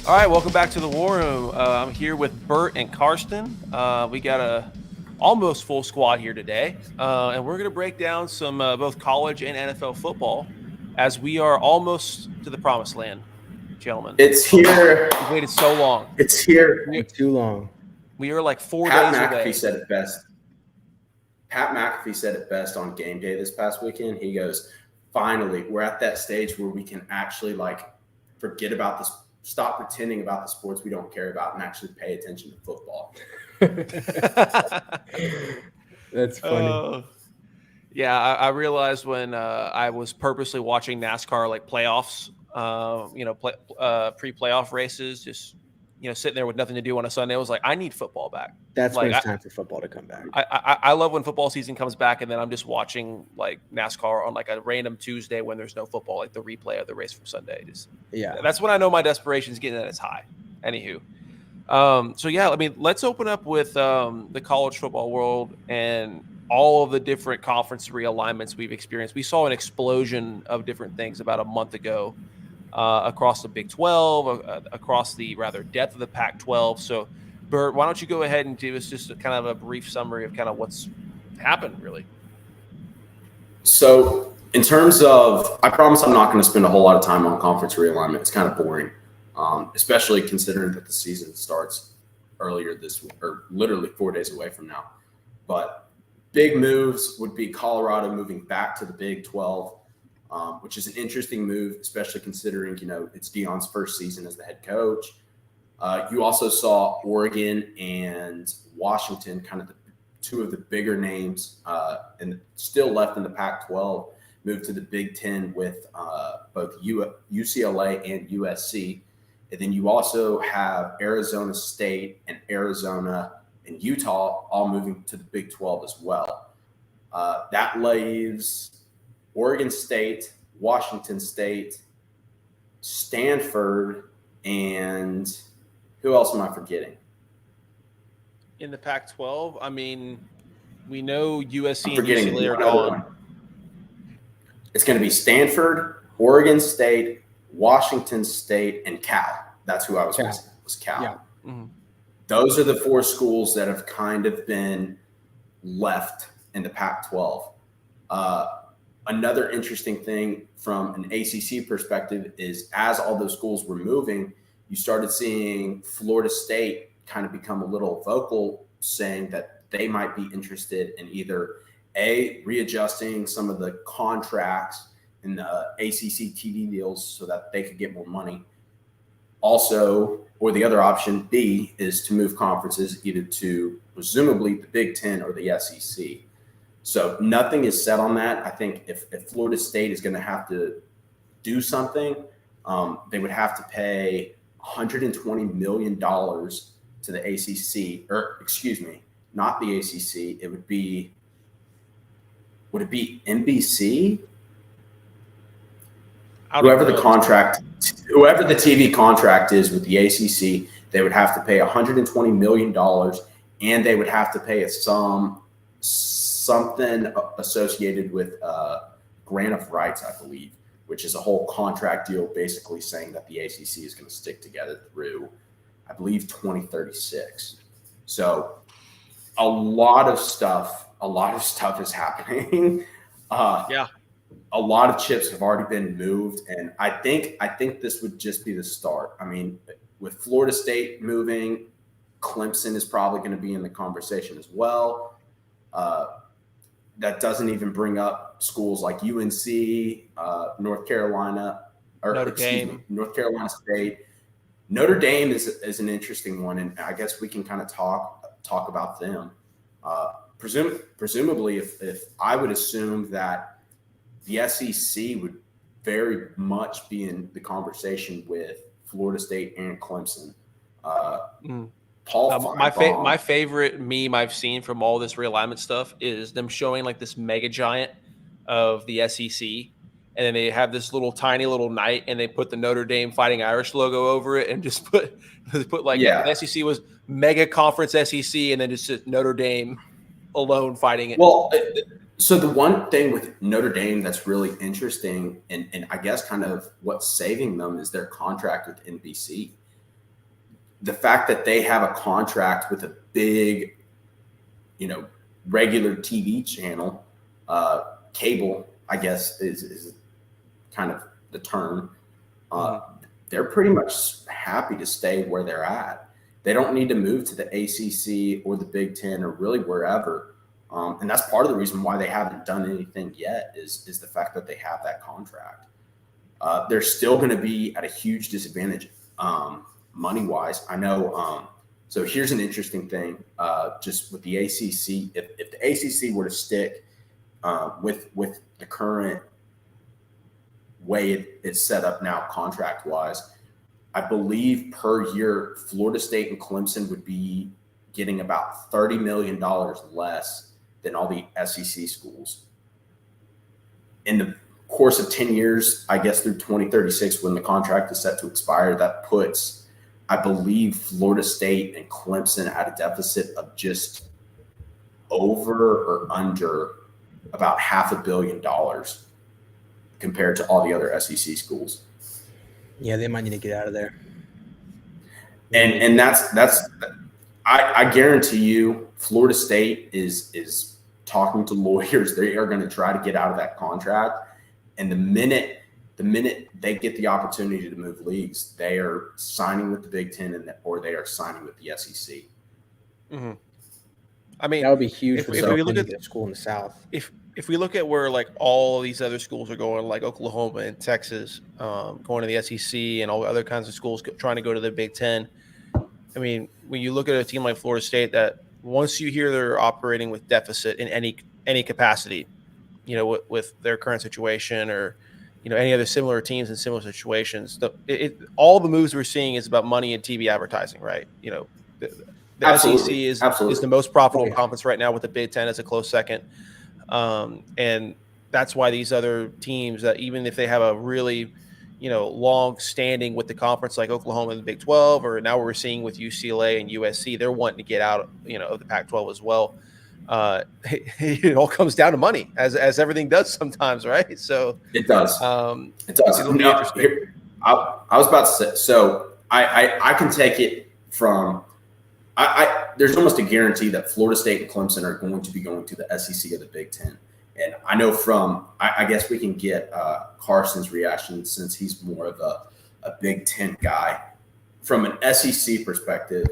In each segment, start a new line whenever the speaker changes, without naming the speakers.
All right, welcome back to the War Room. I'm here with Bert and Karsten. We got a almost full squad here today, and we're going to break down some both college and NFL football as we are almost to the promised land, gentlemen.
It's here.
We've waited so long.
It's here.
Too long.
We are like 4
Pat
days
McAfee
away.
said it best. Pat McAfee said it best on game day this past weekend. He goes, finally, we're at that stage where we can actually forget about this, stop pretending about the sports we don't care about and actually pay attention to football.
That's funny.
Yeah, I realized when I was purposely watching NASCAR like playoffs, pre-playoff races, just sitting there with nothing to do on a Sunday. I was like, I need football back.
That's when it's time for football to come back.
I love when football season comes back, and then I'm just watching like NASCAR on like a random Tuesday when there's no football, like the replay of the race from Sunday. That's when I know my desperation is getting at its high. Anywho, let's open up with the college football world and all of the different conference realignments we've experienced. We saw an explosion of different things about a month ago. Across the Big 12, across the depth of the Pac-12. So, Bert, why don't you go ahead and give us just kind of a brief summary of kind of what's happened, really?
So, in terms of, I promise I'm not going to spend a whole lot of time on conference realignment. It's kind of boring, especially considering that the season starts earlier this week, or literally 4 days away from now. But big moves would be Colorado moving back to the Big 12. Which is an interesting move, especially considering, it's Deion's first season as the head coach. You also saw Oregon and Washington, kind of two of the bigger names and still left in the Pac-12, move to the Big Ten with both UCLA and USC. And then you also have Arizona State and Arizona and Utah all moving to the Big 12 as well. That leaves Oregon State, Washington State, Stanford, and who else am I forgetting?
In the Pac-12, I mean, we know USC
and
UCLA are gone.
It's going to be Stanford, Oregon State, Washington State, and Cal. That's who I was missing. Was Cal.
Yeah.
Mm-hmm.
Those are the four schools that have kind of been left in the Pac-12. Another interesting thing from an ACC perspective is as all those schools were moving, you started seeing Florida State kind of become a little vocal, saying that they might be interested in either readjusting some of the contracts in the ACC TV deals so that they could get more money. Also, or the other option B is to move conferences either to presumably the Big Ten or the SEC. So nothing is set on that. I think if Florida State is going to have to do something, they would have to pay $120 million to the ACC, or excuse me, not the ACC. Would it be NBC? Whoever the TV contract is with the ACC, they would have to pay $120 million, and they would have to pay something associated with grant of rights, I believe, which is a whole contract deal basically saying that the ACC is going to stick together through, I believe, 2036. So a lot of stuff is happening. A lot of chips have already been moved, and I think this would just be the start. I mean, with Florida State moving, Clemson is probably going to be in the conversation as well. That doesn't even bring up schools like UNC, North Carolina State. Notre Dame is an interesting one, and I guess we can kind of talk about them. Presumably, if I would assume that the SEC would very much be in the conversation with Florida State and Clemson.
My favorite meme I've seen from all this realignment stuff is them showing like this mega giant of the SEC, and then they have this tiny little knight, and they put the Notre Dame Fighting Irish logo over it, and just put the SEC was mega conference SEC, and then just Notre Dame alone fighting it.
Well, so the one thing with Notre Dame that's really interesting, and I guess kind of what's saving them is their contract with NBC. the fact that they have a contract with a big, regular TV channel, cable, I guess is kind of the term. They're pretty much happy to stay where they're at. They don't need to move to the ACC or the Big Ten or really wherever. And that's part of the reason why they haven't done anything yet is the fact that they have that contract. They're still going to be at a huge disadvantage money-wise. I know. So here's an interesting thing, just with the ACC. If the ACC were to stick with the current way it's set up now contract-wise, I believe per year Florida State and Clemson would be getting about $30 million less than all the SEC schools. In the course of 10 years, I guess through 2036, when the contract is set to expire, that puts, I believe, Florida State and Clemson at a deficit of just over or under about $500 million compared to all the other SEC schools.
Yeah, they might need to get out of there.
And that's I guarantee you, Florida State is talking to lawyers. They are going to try to get out of that contract. And the minute they get the opportunity to move leagues, they are signing with the Big Ten or they are signing with the SEC.
Mm-hmm. I mean,
that would be huge
if
for
we look at
the school in the South.
If we look at where like all these other schools are going, like Oklahoma and Texas, going to the SEC and all other kinds of schools trying to go to the Big Ten. I mean, when you look at a team like Florida State, that once you hear they're operating with deficit in any capacity, with their current situation or, any other similar teams in similar situations, all the moves we're seeing is about money and TV advertising, right? The SEC is the most profitable conference right now, with the Big Ten as a close second. And that's why these other teams, that even if they have a really, long standing with the conference, like Oklahoma in the Big 12, or now we're seeing with UCLA and USC, they're wanting to get out, of the Pac-12 as well. It all comes down to money, as everything does sometimes, right? So
it does. It does.
It'll be interesting.
I was about to say, so I can take it from. There's almost a guarantee that Florida State and Clemson are going to be going to the SEC or the Big Ten. And I know I guess we can get Karsten's reaction, since he's more of a Big Ten guy. From an SEC perspective,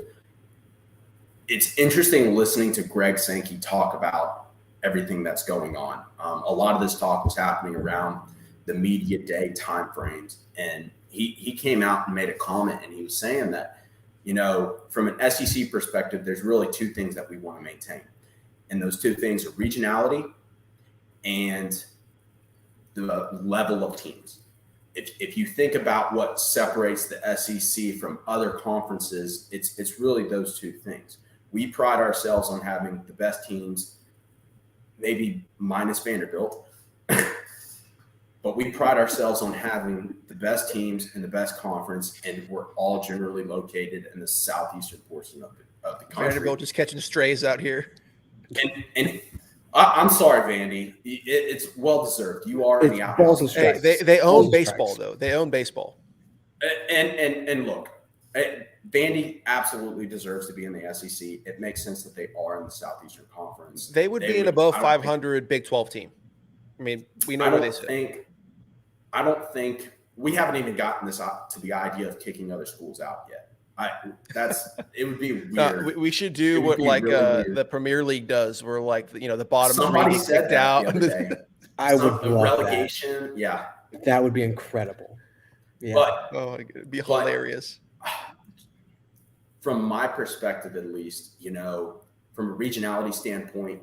it's interesting listening to Greg Sankey talk about everything that's going on. A lot of this talk was happening around the media day timeframes. And he came out and made a comment, and he was saying that, from an SEC perspective, there's really two things that we want to maintain. And those two things are regionality and the level of teams. If you think about what separates the SEC from other conferences, it's really those two things. We pride ourselves on having the best teams, maybe minus Vanderbilt, but we pride ourselves on having the best teams in the best conference, and we're all generally located in the southeastern portion of the country.
Vanderbilt just catching strays out here.
And I'm sorry, Vandy. It's well deserved. You are in the outhouse.
Hey, they own baseball, though. They own baseball.
And look, Vandy absolutely deserves to be in the SEC. It makes sense that they are in the Southeastern Conference.
They would be an above 500 Big 12 team. I mean, we know where they sit.
I don't think we haven't even gotten this to the idea of kicking other schools out yet. It would be weird.
We should do what like really the Premier League does, where like the bottom
somebody
three
said
kicked out.
The other day.
I would love
relegation.
That.
Yeah,
that would be incredible. Yeah,
but
it'd be hilarious.
From my perspective, at least, from a regionality standpoint,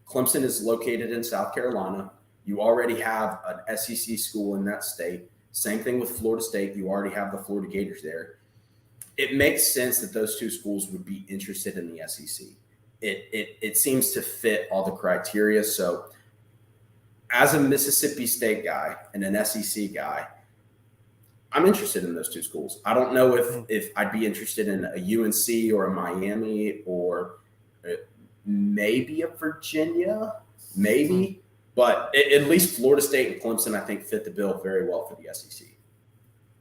Clemson is located in South Carolina. You already have an SEC school in that state. Same thing with Florida State. You already have the Florida Gators there. It makes sense that those two schools would be interested in the SEC. It seems to fit all the criteria. So as a Mississippi State guy and an SEC guy, I'm interested in those two schools. I don't know if I'd be interested in a UNC or a Miami or maybe a Virginia, maybe. But at least Florida State and Clemson, I think, fit the bill very well for the SEC.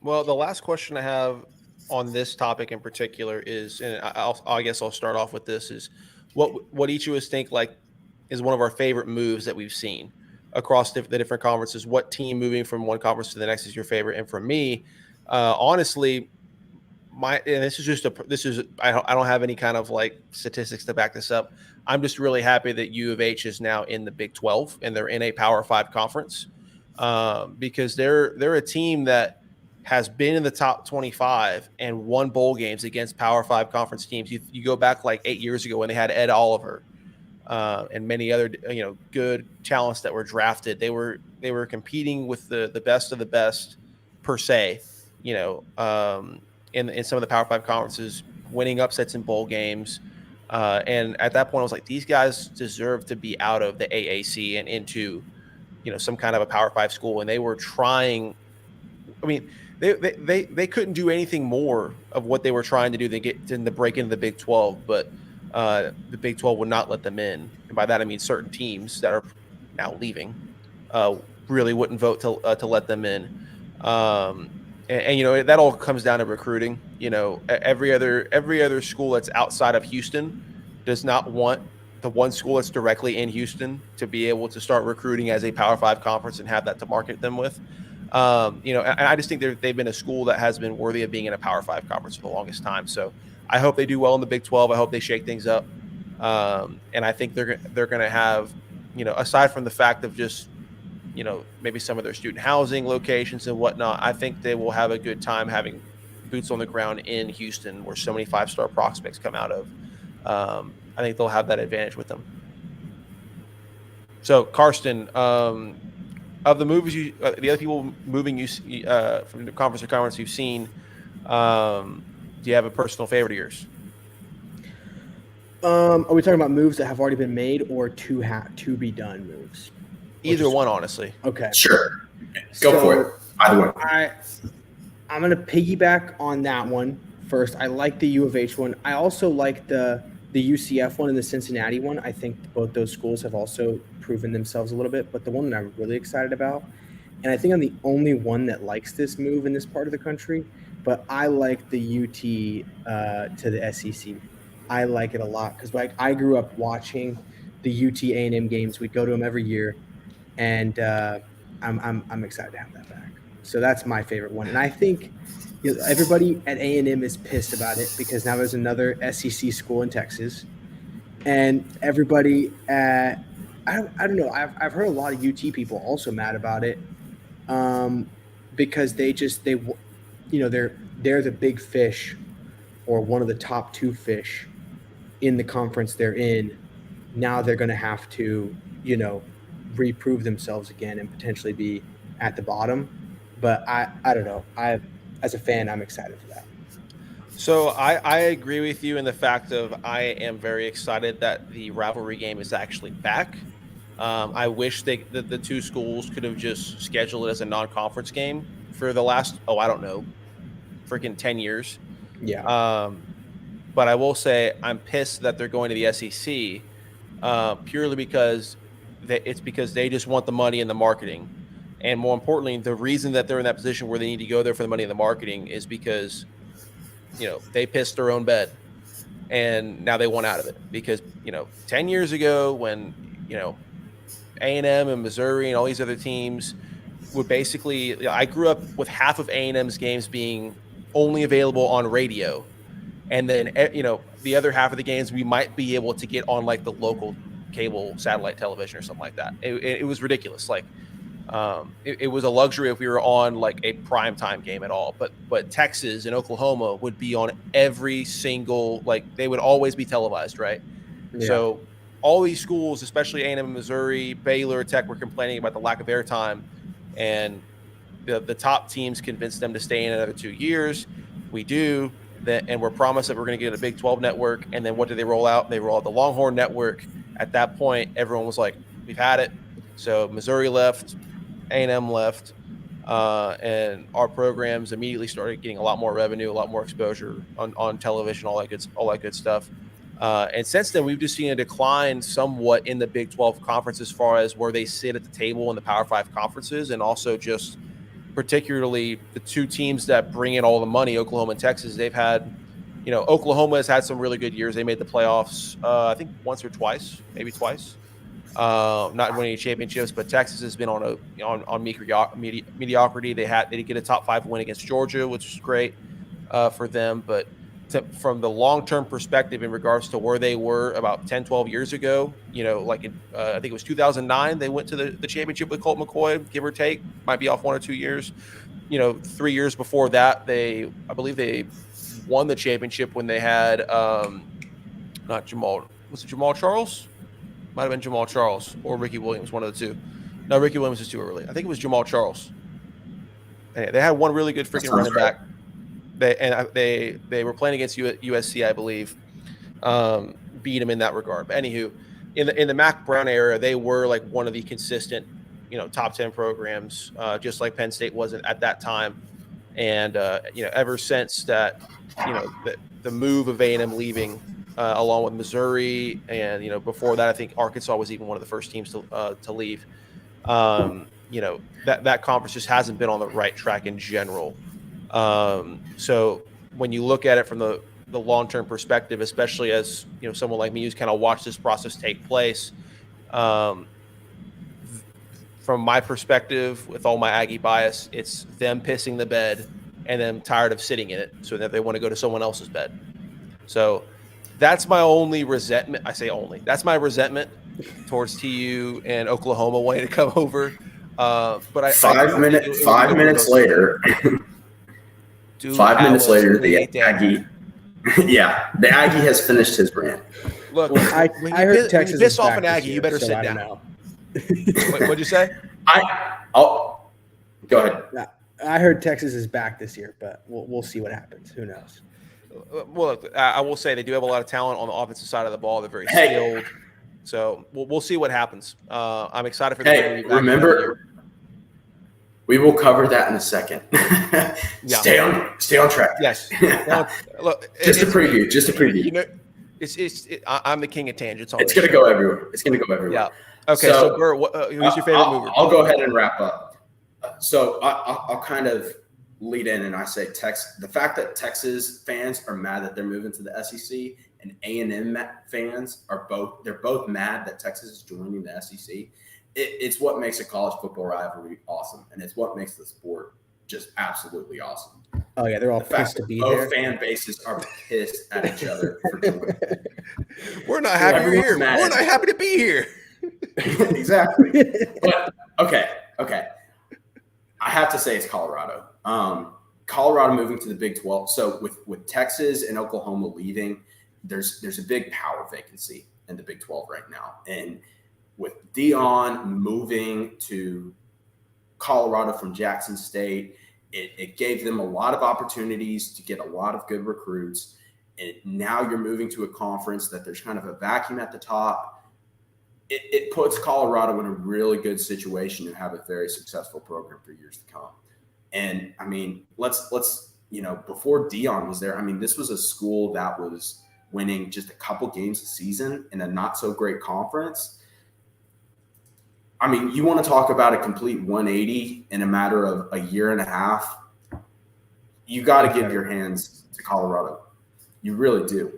Well, the last question I have on this topic in particular is, and I guess I'll start off with this, is what each of us think like is one of our favorite moves that we've seen across the different conferences. What team moving from one conference to the next is your favorite? And for me, honestly, and this is I don't have any kind of like statistics to back this up. I'm just really happy that U of H is now in the Big 12 and they're in a Power 5 conference, because they're a team that has been in the top 25 and won bowl games against Power 5 conference teams. You go back like 8 years ago when they had Ed Oliver, and many other good talents that were drafted. They were competing with the best of the best per se, in some of the Power 5 conferences, winning upsets in bowl games. And at that point, I was like, these guys deserve to be out of the AAC and into, some kind of a Power 5 school. And they were trying. I mean, they couldn't do anything more of what they were trying to do than get in the break into the Big 12, but the Big 12 would not let them in. And by that, I mean certain teams that are now leaving really wouldn't vote to let them in. And that all comes down to recruiting. Every other school that's outside of Houston does not want the one school that's directly in Houston to be able to start recruiting as a Power 5 conference and have that to market them with. And I just think they've been a school that has been worthy of being in a Power 5 conference for the longest time. So I hope they do well in the Big 12. I hope they shake things up. And I think they're going to have, aside from the fact of just, maybe some of their student housing locations and whatnot, I think they will have a good time having boots on the ground in Houston, where so many 5-star prospects come out of. I think they'll have that advantage with them. So, Karsten, of the moves the other people moving you from the conference to conference you've seen, do you have a personal favorite of yours?
Are we talking about moves that have already been made or to be done moves?
Either one, honestly.
Okay.
Sure. Go for it. Either one.
I'm going to piggyback on that one first. I like the U of H one. I also like the UCF one and the Cincinnati one. I think both those schools have also proven themselves a little bit. But the one that I'm really excited about, and I think I'm the only one that likes this move in this part of the country, but I like the UT to the SEC. I like it a lot because I grew up watching the UT A&M games. We go to them every year. And I'm excited to have that back. So that's my favorite one. And I think everybody at A&M is pissed about it because now there's another SEC school in Texas. And everybody at I don't know. I've heard a lot of UT people also mad about it because they're the big fish or one of the top 2 fish in the conference they're in. Now they're going to have to, reprove themselves again and potentially be at the bottom. But I don't know. As a fan, I'm excited for that.
So I agree with you in the fact of I am very excited that the rivalry game is actually back. I wish the 2 schools could have just scheduled it as a non-conference game for the last, freaking 10 years.
Yeah.
But I will say I'm pissed that they're going to the SEC purely because they just want the money and the marketing. And more importantly, the reason that they're in that position where they need to go there for the money and the marketing is because, they pissed their own bed and now they want out of it because, 10 years ago when, A&M and Missouri and all these other teams would basically, I grew up with half of A&M's games being only available on radio. And then, the other half of the games we might be able to get on like the local cable satellite television or something like that. It was ridiculous. Like, it was a luxury if we were on like a primetime game at all. But Texas and Oklahoma would be on every single, like they would always be televised, right? Yeah. So all these schools, especially A&M and Missouri, Baylor, Tech, were complaining about the lack of airtime, and the top teams convinced them to stay in another 2 years. We do. And we're promised that we're going to get a Big 12 network. And then what did they roll out? They rolled out the Longhorn network. At that point, everyone was like, we've had it. So Missouri left, A&M left, and our programs immediately started getting a lot more revenue, a lot more exposure on television, all that good stuff. And since then, we've just seen a decline somewhat in the Big 12 conference as far as where they sit at the table in the Power 5 conferences, and also just particularly the two teams that bring in all the money, Oklahoma and Texas, they've had, Oklahoma has had some really good years. They made the playoffs, I think once or twice, maybe twice. Not winning any championships, but Texas has been on mediocrity. They did get a top 5 win against Georgia, which is great for them. But from the long-term perspective in regards to where they were about 10, 12 years ago, like I think it was 2009, they went to the championship with Colt McCoy, give or take, might be off 1 or 2 years. 3 years before that, I believe they won the championship when they had not Jamal. Was it Jamal Charles? Might have been Jamal Charles or Ricky Williams, one of the two. No, Ricky Williams is too early. I think it was Jamal Charles. Anyway, they had one really good freaking running back. They were playing against USC, I believe. Beat him in that regard. But anywho, in the Mac Brown era, they were like one of the consistent, top 10 programs, just like Penn State was at that time. And ever since that, the move of A&M leaving. Along with Missouri, and before that, I think Arkansas was even one of the first teams to leave. That conference just hasn't been on the right track in general. So when you look at it from the long-term perspective, especially as someone like me who's kind of watched this process take place, from my perspective, with all my Aggie bias, it's them pissing the bed and them tired of sitting in it, so that they want to go to someone else's bed. So that's my only resentment. I say only. That's my resentment towards TU and Oklahoma wanting to come over. But
5 minutes later, the Aggie. Yeah, the Aggie has finished his rant.
Look, I heard Texas. When you piss off an Aggie, you better sit down. What'd you say?
I'll go ahead.
I heard Texas is back this year, but we'll see what happens. Who knows?
Well, look, I will say they do have a lot of talent on the offensive side of the ball. They're very skilled. So we'll see what happens. I'm excited for them to be back.
Remember, we will cover that in a second. Stay on track.
Yes. Look,
just a preview.
I'm the king of tangents.
It's going to go everywhere.
Yeah. Okay. So Bert, who's your favorite mover?
I'll go ahead and wrap up. So I'll kind of lead in and I say the fact that Texas fans are mad that they're moving to the SEC and A&M fans are both mad that Texas is joining the SEC. It's what makes a college football rivalry awesome, and it's what makes the sport just absolutely awesome.
Oh yeah, they're all pissed to be there.
Both fan bases are pissed at each other for joining.
We're not happy you're here. We're not happy to be here.
Exactly. But okay. I have to say it's Colorado. Colorado moving to the Big 12. So with Texas and Oklahoma leaving, there's a big power vacancy in the Big 12 right now. And with Deion moving to Colorado from Jackson State, it gave them a lot of opportunities to get a lot of good recruits. And now you're moving to a conference that there's kind of a vacuum at the top. It puts Colorado in a really good situation to have a very successful program for years to come. And I mean, let's before Deion was there, I mean, this was a school that was winning just a couple games a season in a not so great conference. I mean, you want to talk about a complete 180 in a matter of a year and a half. You got to give your hands to Colorado. You really do.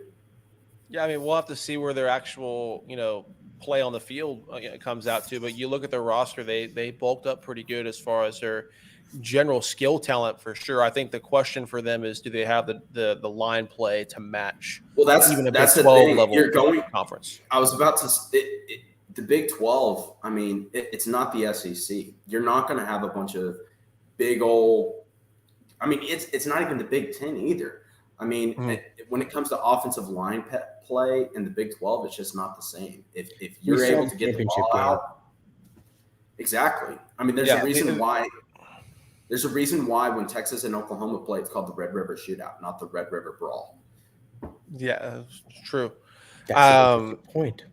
Yeah, I mean, we'll have to see where their actual, play on the field comes out to. But you look at their roster, they bulked up pretty good as far as their general skill talent for sure. I think the question for them is, do they have the line play to match?
Well, that's
even a
that's
Big 12 level conference.
I was about to the Big 12. I mean, it's not the SEC. You're not going to have a bunch of big old. I mean, it's not even the Big 10 either. I mean, when it comes to offensive line play in the Big 12, it's just not the same. If you're able to get the ball out, exactly. I mean, there's a reason why. There's a reason why when Texas and Oklahoma play, it's called the Red River Shootout, not the Red River Brawl.
Yeah, that's true.
That's a good point.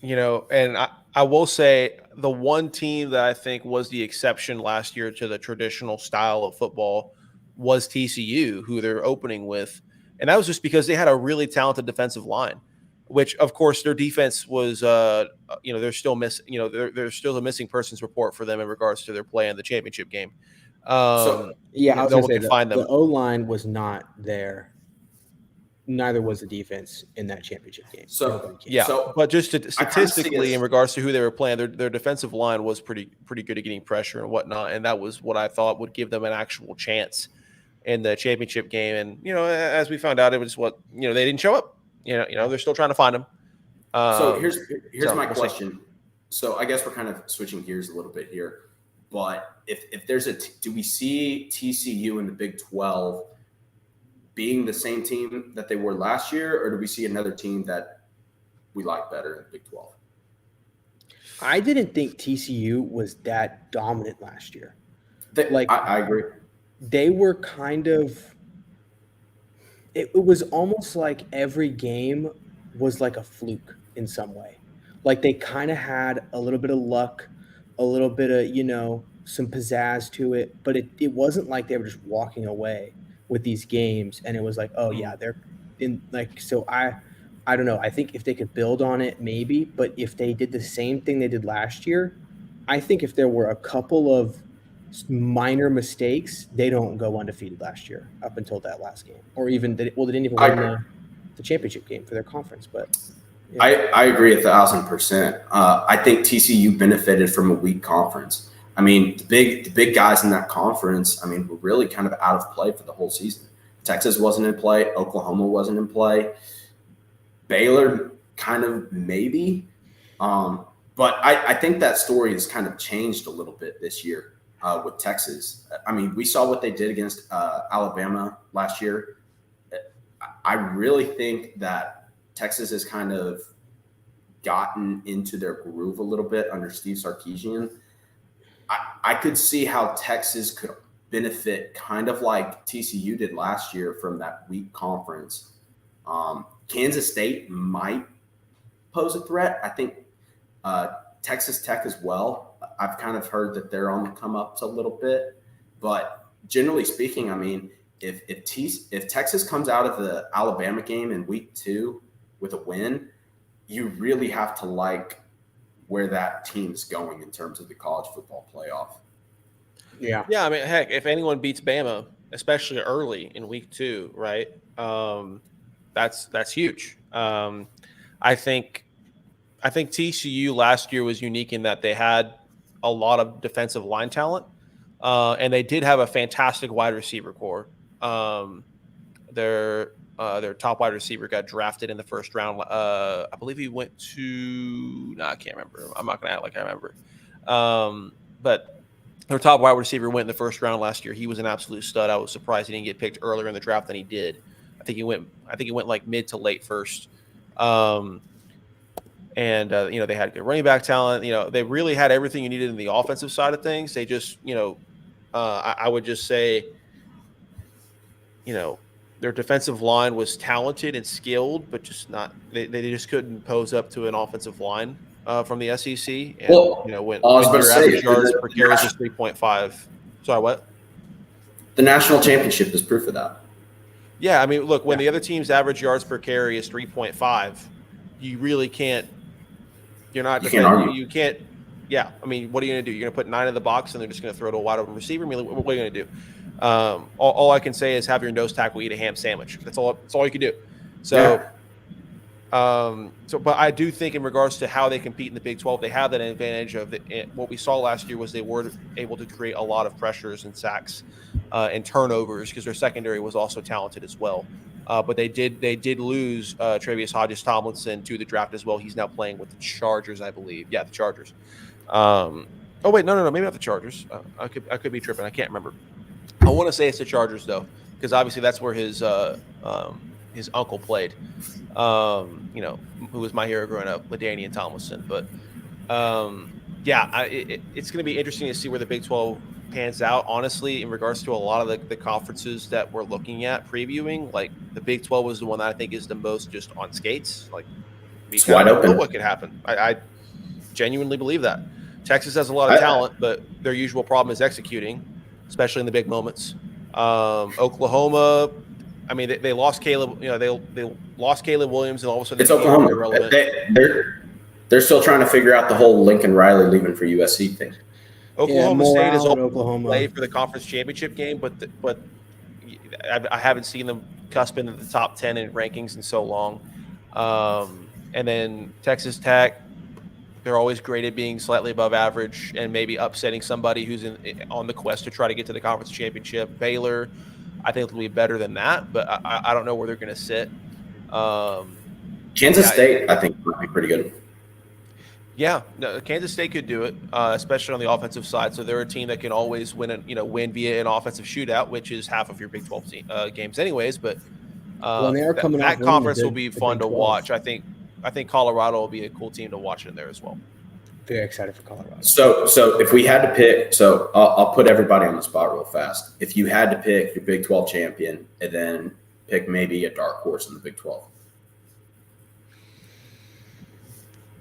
And I will say the one team that I think was the exception last year to the traditional style of football was TCU, who they're opening with. And that was just because they had a really talented defensive line, which, of course, their defense was, they're still missing, there's still a missing persons report for them in regards to their play in the championship game.
So
yeah, I was
no one
gonna
can
say
find them.
the O-line was not there. Neither was the defense in that championship game.
So
yeah,
so
but just statistically, in regards to who they were playing, their defensive line was pretty good at getting pressure and whatnot, and that was what I thought would give them an actual chance in the championship game. And as we found out, it was they didn't show up. They're still trying to find them.
So here's my question. So I guess we're kind of switching gears a little bit here, but if there's do we see TCU in the Big 12 being the same team that they were last year, or do we see another team that we like better in the Big 12?
I didn't think TCU was that dominant last year.
I agree.
They were kind of – it was almost like every game was like a fluke in some way. Like they kind of had a little bit of luck, a little bit of, some pizzazz to it, but it wasn't like they were just walking away with these games and it was like, oh yeah, they're in so I don't know. I think if they could build on it, maybe, but if they did the same thing they did last year, I think if there were a couple of minor mistakes, they don't go undefeated last year up until that last game, or even they didn't even win the championship game for their conference. But
yeah. I agree 1,000%. I think TCU benefited from a weak conference. I mean, the big guys in that conference, were really kind of out of play for the whole season. Texas wasn't in play. Oklahoma wasn't in play. Baylor kind of maybe. But I think that story has kind of changed a little bit this year with Texas. We saw what they did against Alabama last year. I really think that Texas has kind of gotten into their groove a little bit under Steve Sarkisian. I could see how Texas could benefit kind of like TCU did last year from that weak conference. Kansas State might pose a threat. I think Texas Tech as well. I've kind of heard that they're on the come ups a little bit. But generally speaking, if Texas comes out of the Alabama game in week 2 with a win, you really have to like where that team's going in terms of the college football playoff.
Yeah.
Yeah. Heck, if anyone beats Bama, especially early in week 2, right? That's huge. I think TCU last year was unique in that they had a lot of defensive line talent, and they did have a fantastic wide receiver core. Their top wide receiver got drafted in the first round. I believe he went to – I can't remember. I'm not going to act like I remember. But their top wide receiver went in the first round last year. He was an absolute stud. I was surprised he didn't get picked earlier in the draft than he did. I think he went like mid to late first. And they had good running back talent. They really had everything you needed in the offensive side of things. They just, I would just say, their defensive line was talented and skilled, but just not. They just couldn't pose up to an offensive line from the SEC. And, when your average yards per carry is 3.5. Sorry, what?
The national championship is proof of that.
Yeah, look, when the other team's average yards per carry is 3.5, you really can't. You're not. You can't. Yeah, what are you going to do? You're going to put 9 in the box and they're just going to throw to a wide open receiver? What are you going to do? All I can say is have your nose tackle eat a ham sandwich. That's all you can do. So, but I do think in regards to how they compete in the Big 12, they have that advantage of what we saw last year was they were able to create a lot of pressures and sacks and turnovers because their secondary was also talented as well. But they did lose Travius Hodges-Tomlinson to the draft as well. He's now playing with the Chargers, I believe. Yeah, the Chargers. No, maybe not the Chargers. I could be tripping. I can't remember. I want to say it's the Chargers though, because obviously that's where his uncle played. Who was my hero growing up, LaDainian Tomlinson. But it's going to be interesting to see where the Big 12 pans out. Honestly, in regards to a lot of the conferences that we're looking at previewing, like the Big 12 was the one that I think is the most just on skates. Like,
it's wide open.
What could happen? I genuinely believe that. Texas has a lot of talent, but their usual problem is executing, especially in the big moments. Oklahoma, they lost Caleb. They lost Caleb Williams, and all of a sudden
it's Oklahoma. They're still trying to figure out the whole Lincoln Riley leaving for USC thing.
Oklahoma State is
Oklahoma
play for the conference championship game, but I haven't seen them cusp into the top 10 in rankings in so long. And then Texas Tech, they're always graded being slightly above average and maybe upsetting somebody who's on the quest to try to get to the conference championship. Baylor, I think will be better than that, but I don't know where they're going to sit.
Kansas State, I think, would be pretty good.
Yeah, no, Kansas State could do it, especially on the offensive side. So they're a team that can always win via an offensive shootout, which is half of your Big 12 games, anyways. But
they are coming
that conference will be fun to watch. I think Colorado will be a cool team to watch in there as well.
Very excited for Colorado.
So if we had to pick, I'll put everybody on the spot real fast. If you had to pick your Big 12 champion and then pick maybe a dark horse in the Big 12.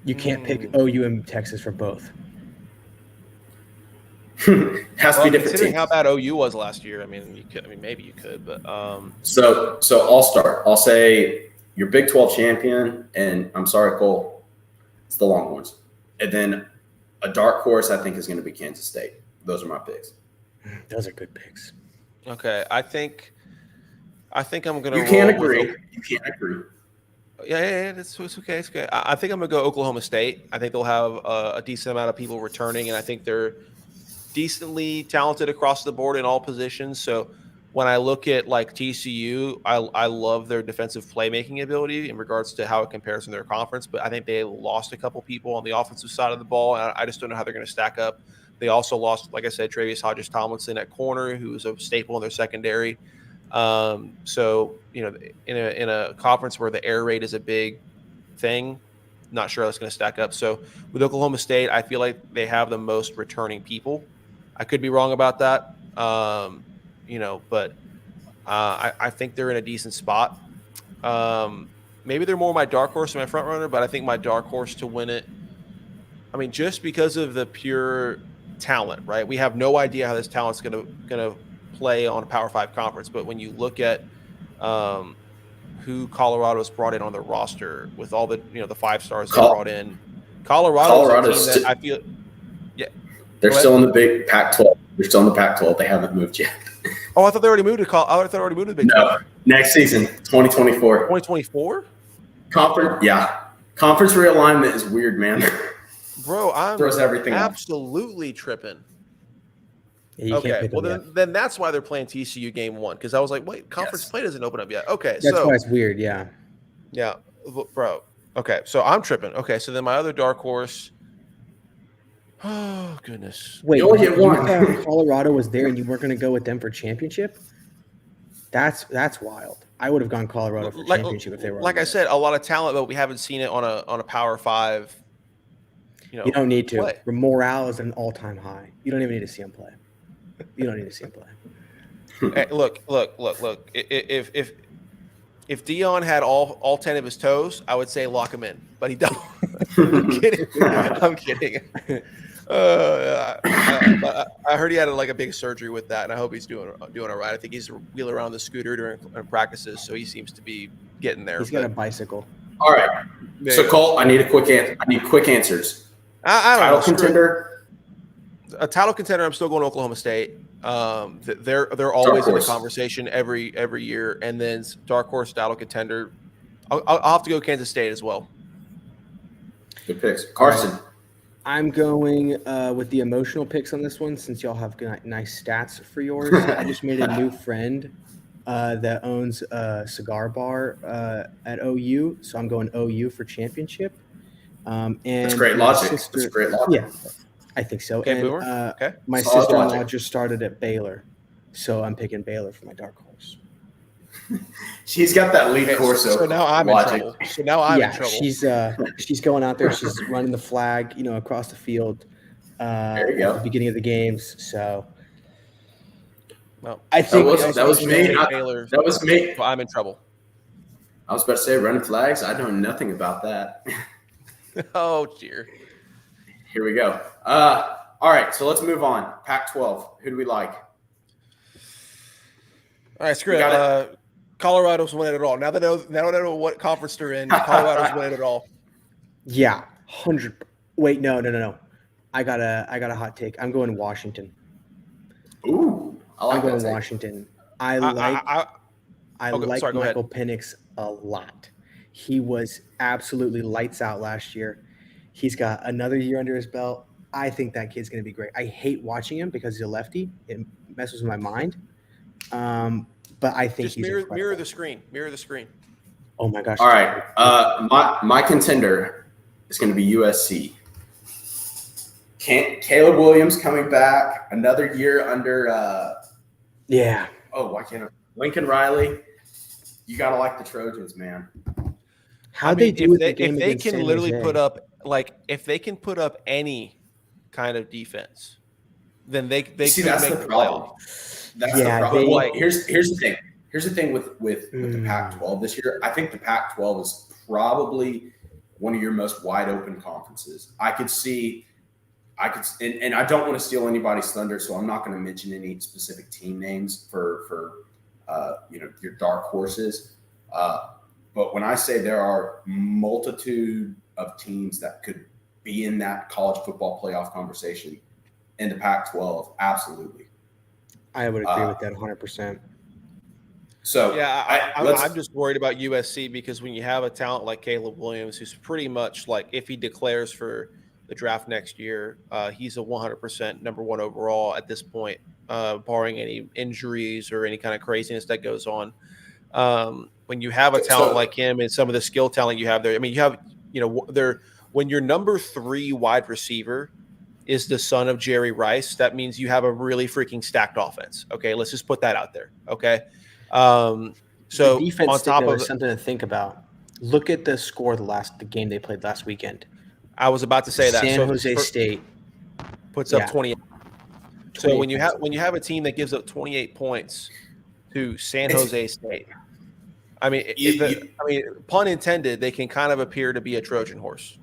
You can't pick OU and Texas for both.
Has to be different teams.
How bad OU was last year, you could. Maybe you could, but
So I'll start. I'll say your Big 12 champion, and I'm sorry, Kohl, it's the Longhorns. And then a dark horse, I think, is going to be Kansas State. Those are my picks.
Those are good picks.
Okay, I think I'm going to.
You can't agree. You can't agree.
Yeah, it's okay. It's okay. I think I'm going to go Oklahoma State. I think they'll have a decent amount of people returning, and I think they're decently talented across the board in all positions. So when I look at like TCU, I love their defensive playmaking ability in regards to how it compares in their conference, but I think they lost a couple people on the offensive side of the ball, and I just don't know how they're going to stack up. They also lost, like I said, Travius Hodges-Tomlinson at corner, who's a staple in their secondary. So, in a conference where the air raid is a big thing, not sure how it's going to stack up. So with Oklahoma State, I feel like they have the most returning people. I could be wrong about that. But I think they're in a decent spot. Maybe they're more my dark horse than my front runner, but I think my dark horse to win it, just because of the pure talent, right? We have no idea how this talent's going to play on a Power 5 conference, but when you look at who Colorado's brought in on their roster with all the the 5 stars they brought in, Colorado's a team that I feel,
they're still in the big Pac-12. They're still in the Pac-12. They haven't moved yet.
Oh, I thought they already moved to I thought they already moved to the Big 12.
No, next season, 2024.
2024?
Conference realignment is weird, man.
Bro, I'm
throws everything
absolutely tripping.
Yeah,
okay, well then that's why they're playing TCU game 1, because I was like, wait, conference play doesn't open up yet. Okay,
that's why it's weird. Yeah,
bro. Okay, so I'm tripping. Okay, so then my other dark horse. Oh goodness!
Wait, you thought Colorado was there and you weren't going to go with them for championship? That's wild. I would have gone Colorado for championship if they were.
Like I said, a lot of talent, but we haven't seen it on a Power 5.
You don't need to.
Play.
Morale is an all-time high. You don't even need to see him play. You don't need to see him play.
Hey, look. If Dion had all 10 of his toes, I would say lock him in, but he don't. I'm kidding. I heard he had a big surgery with that, and I hope he's doing all right. I think he's wheeling around the scooter during practices, so he seems to be getting there.
He's got a bicycle.
All right. So Kohl, I need quick answers.
I don't
know. Contender.
A title contender. I'm still going to Oklahoma State. They're always in the conversation every year, and then dark horse title contender. I'll have to go Kansas State as well.
Good picks, Karsten.
I'm going with the emotional picks on this one, since y'all have nice stats for yours. I just made a new friend that owns a cigar bar at OU, so I'm going OU for championship. And
that's great logic. That's great logic.
Yeah, I think so.
Okay,
and my sister-in-law just started at Baylor, so I'm picking Baylor for my dark horse.
She's got that lead course.
So now I'm in trouble. In trouble.
She's going out there. She's running the flag, across the field.
There you go.
At the beginning of the games. So,
well,
I think that was me. That was me.
Well, I'm in trouble.
I was about to say running flags. I know nothing about that.
Oh dear.
Here we go. All right, so let's move on. Pac-12. Who do we like?
All right, screw it. Colorado's winning it all. Now that I know what conference they're in, Colorado's winning it all.
Yeah, 100. Wait, no. I got a hot take. I'm going Washington.
Ooh,
I'm going Washington. I like
sorry,
Michael Penix a lot. He was absolutely lights out last year. He's got another year under his belt. I think that kid's going to be great. I hate watching him because he's a lefty. It messes with my mind. But I think he's incredible.
Mirror the screen. Mirror the screen.
Oh my gosh!
All right, my contender is going to be USC. Caleb Williams coming back, another year under.
Yeah.
Oh, why can't I? Lincoln Riley. You gotta like the Trojans, man.
How they do
if they can literally put up if they can put up any kind of defense, then they
see
could
that's
make
the problem. That's the problem. Well, here's the thing. Here's the thing with the Pac-12 this year. I think the Pac-12 is probably one of your most wide open conferences. I could, and I don't want to steal anybody's thunder, so I'm not going to mention any specific team names for your dark horses. But when I say there are multitude of teams that could be in that college football playoff conversation in the Pac-12, absolutely.
I would agree with that 100%.
So
yeah, I'm just worried about USC because when you have a talent like Caleb Williams, who's pretty much like if he declares for the draft next year, he's a 100% number one overall at this point, barring any injuries or any kind of craziness that goes on. When you have a talent like him and some of the skill talent you have there, I mean, you have when your number 3 wide receiver is the son of Jerry Rice, that means you have a really freaking stacked offense. Okay, let's just put that out there. Okay. So
the defense
on top of
something to think about. Look at the score the game they played last weekend.
I was about to say that
San Jose State
puts up 28. So when you have a team that gives up 28 points to San Jose State, I mean, pun intended, they can kind of appear to be a Trojan horse.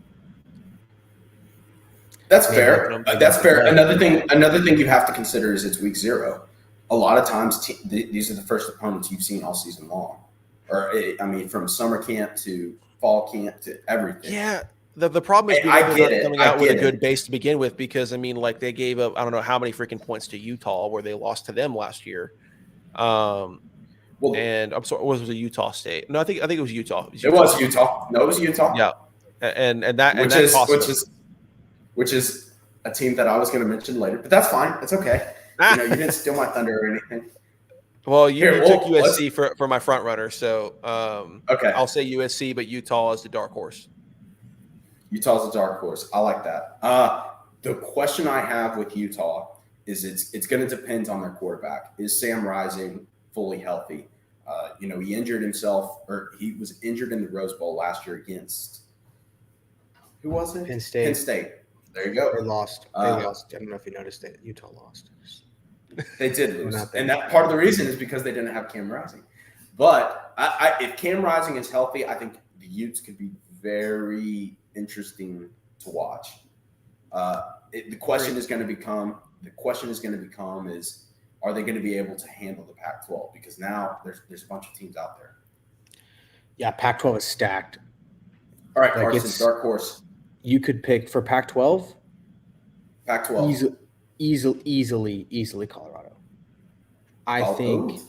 That's fair. That's fair. Another thing you have to consider is it's week 0. A lot of times, these are the first opponents you've seen all season long, from summer camp to fall camp to everything.
Yeah, the problem is they're not coming out with a good base to begin with because they gave up I don't know how many freaking points to Utah where they lost to them last year. And I'm sorry, was it Utah State? No, I think it was Utah.
It was Utah. No, it was Utah.
Yeah, and
which is a team that I was going to mention later, but that's fine. It's okay. You didn't steal my thunder or anything.
Well, you took USC for my front runner, so
okay.
I'll say USC, but Utah is the dark horse.
Utah's a dark horse. I like that. The question I have with Utah is it's going to depend on their quarterback. Is Sam Rising fully healthy? He injured himself, or he was injured in the Rose Bowl last year against who was it?
Penn State.
Penn State. There you go.
They lost. I don't know if you noticed that Utah lost.
They did lose, and that part of the reason is because they didn't have Cam Rising. But if Cam Rising is healthy, I think the Utes could be very interesting to watch. The question is going to become is are they going to be able to handle the Pac-12? Because now there's a bunch of teams out there.
Yeah, Pac-12 is stacked.
All right, Karsten, dark horse.
You could pick for Pac-12.
Pac-12.
Easily Colorado. I think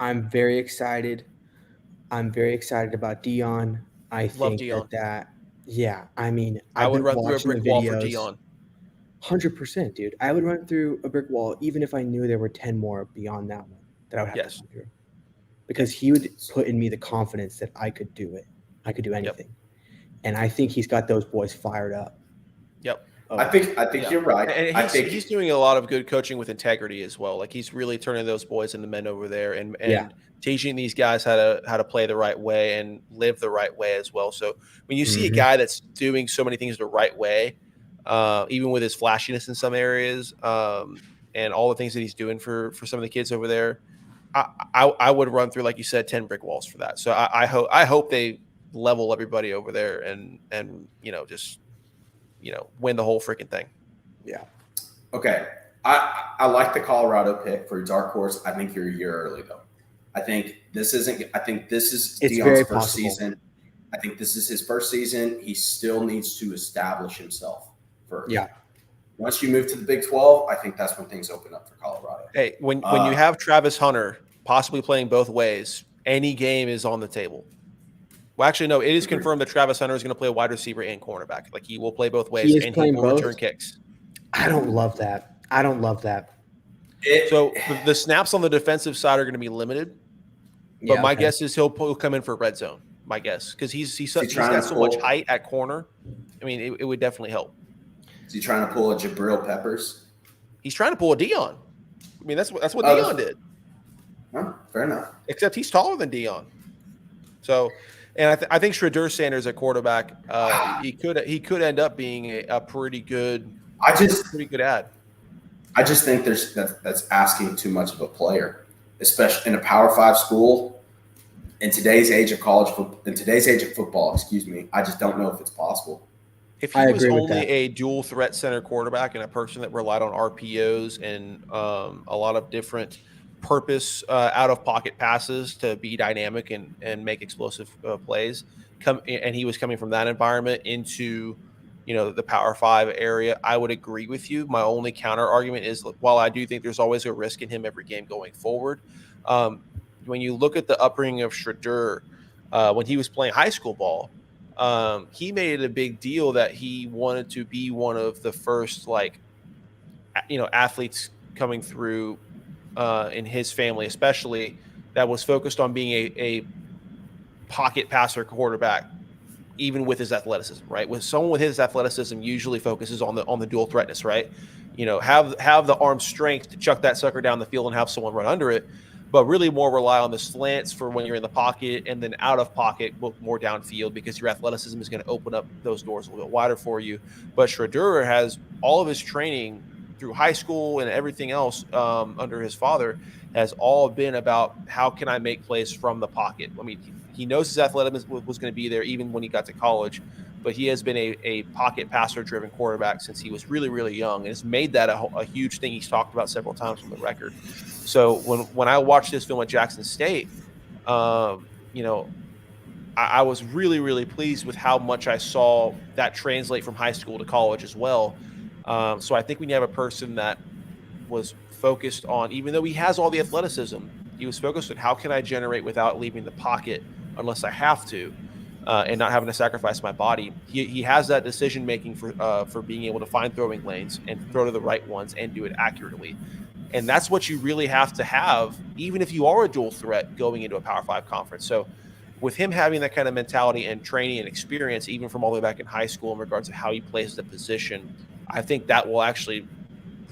I'm very excited. I'm very excited about Deion. I think that yeah,
I would run through a brick wall for Deion.
100%, dude. I would run through a brick wall even if I knew there were 10 more beyond that one that I would have to run through. Because he would put in me the confidence that I could do it. I could do anything. Yep. And I think he's got those boys fired up.
Yep.
I think you're right.
And he's doing a lot of good coaching with integrity as well. Like he's really turning those boys into men over there and teaching these guys how to play the right way and live the right way as well. So when you see a guy that's doing so many things the right way, even with his flashiness in some areas, and all the things that he's doing for some of the kids over there, I would run through, like you said, 10 brick walls for that. So I hope they level everybody over there and just win the whole freaking thing.
Yeah. Okay. I like the Colorado pick for dark horse. I think you're a year early though. I think this is Deion's first season. I think this is his first season. He still needs to establish himself first.
Yeah.
once you move to the Big 12, I think that's when things open up for Colorado.
Hey, when you have Travis Hunter possibly playing both ways, any game is on the table. Well, actually, no, it is confirmed that Travis Hunter is going to play wide receiver and cornerback. Like, he will play both ways, and he will return kicks.
I don't love that.
So the snaps on the defensive side are going to be limited, but my guess is he'll come in for red zone. My guess, because he's got so much height at corner. I mean, it would definitely help.
Is he trying to pull a Jabril Peppers?
He's trying to pull a Dion. I mean, that's what Dion did.
Well, fair enough.
Except he's taller than Dion. So, and I think Shedeur Sanders at quarterback, he could end up being a pretty good ad.
I just think that's asking too much of a player, especially in a Power 5 school. In today's age of football, I just don't know if it's possible.
If he was only a dual threat center quarterback and a person that relied on RPOs and a lot of different purpose out of pocket passes to be dynamic and make explosive plays, and he was coming from that environment into the Power 5 area, I would agree with you. My only counter argument is, while I do think there's always a risk in him every game going forward, when you look at the upbringing of Shedeur, when he was playing high school ball, he made it a big deal that he wanted to be one of the first, athletes coming through in his family, especially, that was focused on being a pocket passer quarterback, even with his athleticism, right? With someone with his athleticism usually focuses on the dual threatness, right? Have the arm strength to chuck that sucker down the field and have someone run under it, but really more rely on the slants for when you're in the pocket, and then out of pocket, more downfield, because your athleticism is going to open up those doors a little bit wider for you. But Shedeur has all of his training through high school and everything else under his father has all been about how can I make plays from the pocket. I mean, he knows his athleticism was going to be there even when he got to college, but he has been a pocket passer-driven quarterback since he was really, really young, and it's made that a huge thing he's talked about several times on the record. So when I watched this film at Jackson State, I was really, really pleased with how much I saw that translate from high school to college as well. So I think when you have a person that was focused on, even though he has all the athleticism, he was focused on how can I generate without leaving the pocket unless I have to, and not having to sacrifice my body. He has that decision making for being able to find throwing lanes and throw to the right ones and do it accurately. And that's what you really have to have, even if you are a dual threat going into a Power 5 conference. So with him having that kind of mentality and training and experience, even from all the way back in high school in regards to how he plays the position, I think that will actually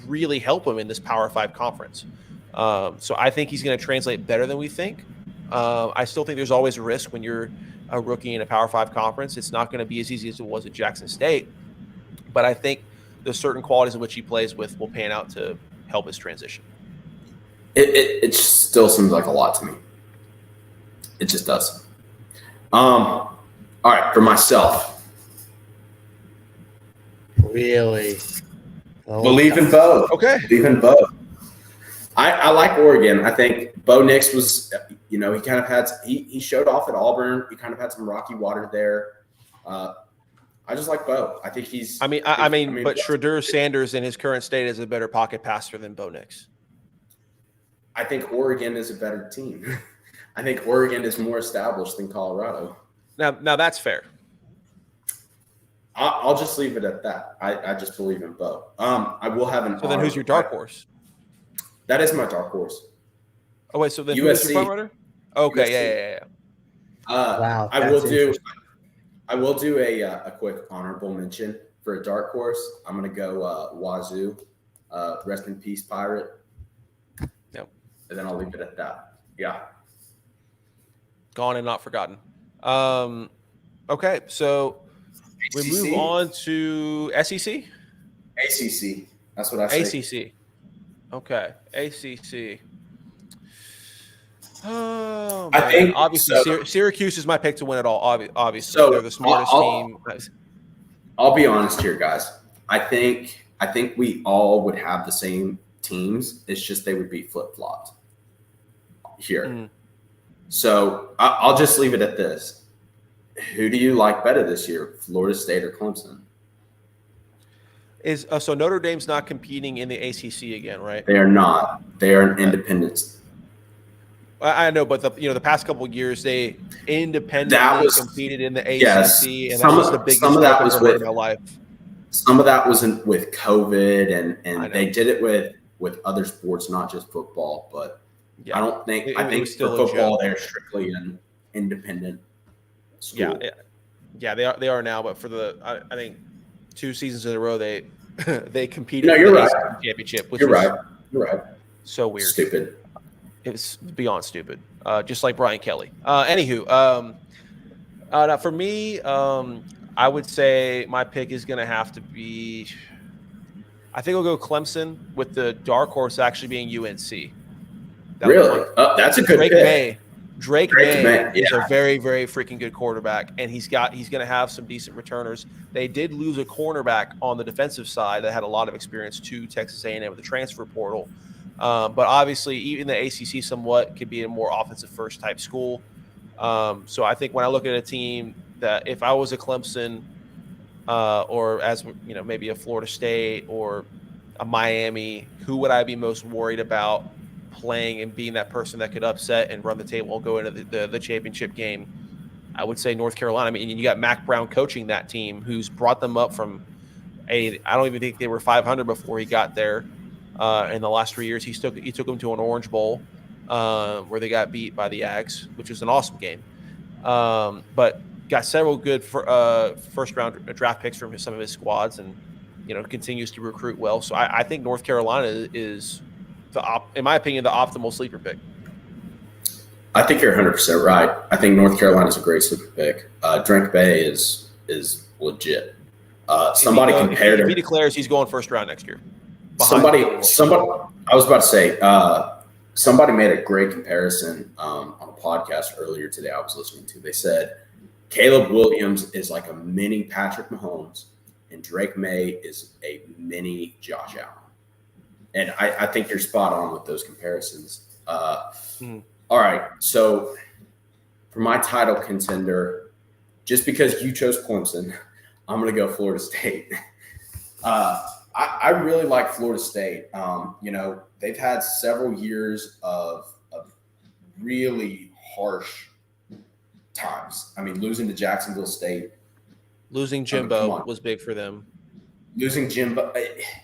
really help him in this Power 5 conference. So I think he's going to translate better than we think. I still think there's always a risk when you're a rookie in a Power 5 conference. It's not going to be as easy as it was at Jackson State. But I think the certain qualities in which he plays with will pan out to help his transition.
It still seems like a lot to me. It just does. All right, for myself.
Really?
Believe in Bo.
Okay.
Believe in Bo. I like Oregon. I think Bo Nix was, he kind of had – he showed off at Auburn. He kind of had some rocky water there. I just like Bo. I think he's –
but Shedeur Sanders in his current state is a better pocket passer than Bo Nix.
I think Oregon is a better team. I think Oregon is more established than Colorado.
Now that's fair.
I'll just leave it at that. I just believe in Bo. I will have an.
So then, who's your dark horse?
That is my dark horse.
Oh wait, so then
USC.
Who's your front runner? Okay,
USC.
Yeah.
Wow.
I will do a quick honorable mention for a dark horse. I'm gonna go Wazoo. Rest in peace, Pirate.
Yep.
And then I'll leave it at that. Yeah.
Gone and not forgotten. Okay, so we move on to SEC?
ACC. That's what I say.
ACC. Okay, ACC. Oh, man.
I think
obviously Syracuse is my pick to win it all. Obviously, so they're the smartest team.
I'll be honest here, guys. I think we all would have the same teams. It's just they would be flip-flopped here. Mm-hmm. So I'll just leave it at this. Who do you like better this year, Florida State or Clemson?
Is so Notre Dame's not competing in the ACC again, right?
They are not. They are an independent.
I know, but the past couple of years they independently competed in the ACC,
yes,
and that was the biggest joke I've ever heard in my life.
Some of that was with COVID, and they did it with other sports, not just football. But yeah. I think for football they're strictly an independent school.
Yeah, they are now. But for I think 2 seasons in a row they competed.
No, you're right.
Championship. Which
you're right.
So weird.
Stupid.
It's beyond stupid. Just like Brian Kelly. Anywho, now for me, I would say my pick is going to have to be. I think I'll go Clemson, with the dark horse actually being UNC.
Really? That's a good pick.
Drake May is a very, very freaking good quarterback, and he's going to have some decent returners. They did lose a cornerback on the defensive side that had a lot of experience to Texas A&M with the transfer portal. But obviously, even the ACC somewhat could be a more offensive first type school. So I think when I look at a team that, if I was a Clemson, or as maybe a Florida State or a Miami, who would I be most worried about playing and being that person that could upset and run the table and go into the championship game? I would say North Carolina. I mean, you got Mac Brown coaching that team, who's brought them up from I don't even think they were 500 before he got there. In the last 3 years, he took them to an Orange Bowl, where they got beat by the Ags, which was an awesome game. But got several good first round draft picks from some of his squads, and continues to recruit well. So I think North Carolina is, in my opinion, the optimal sleeper pick.
I think you're 100% right. I think North Carolina is a great sleeper pick. Drake May is legit. Somebody compared him.
If he declares he's going first round next year.
Somebody. I was about to say. Somebody made a great comparison on a podcast earlier today. I was listening to. They said Caleb Williams is like a mini Patrick Mahomes, and Drake May is a mini Josh Allen. And I think you're spot on with those comparisons. All right, so for my title contender, just because you chose Clemson, I'm going to go Florida State. I really like Florida State. They've had several years of really harsh times. I mean, losing to Jacksonville State.
Losing Jimbo was big for them.
Losing Jimbo.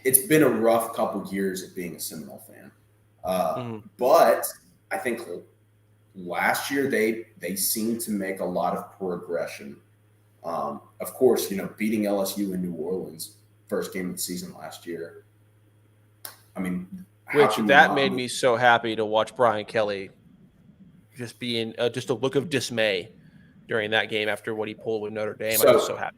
It's been a rough couple years of being a Seminole fan. But I think last year they seemed to make a lot of progression. Of course, beating LSU in New Orleans, first game of the season last year. I mean,
made me so happy to watch Brian Kelly just being just a look of dismay during that game after what he pulled with Notre Dame. I was so happy.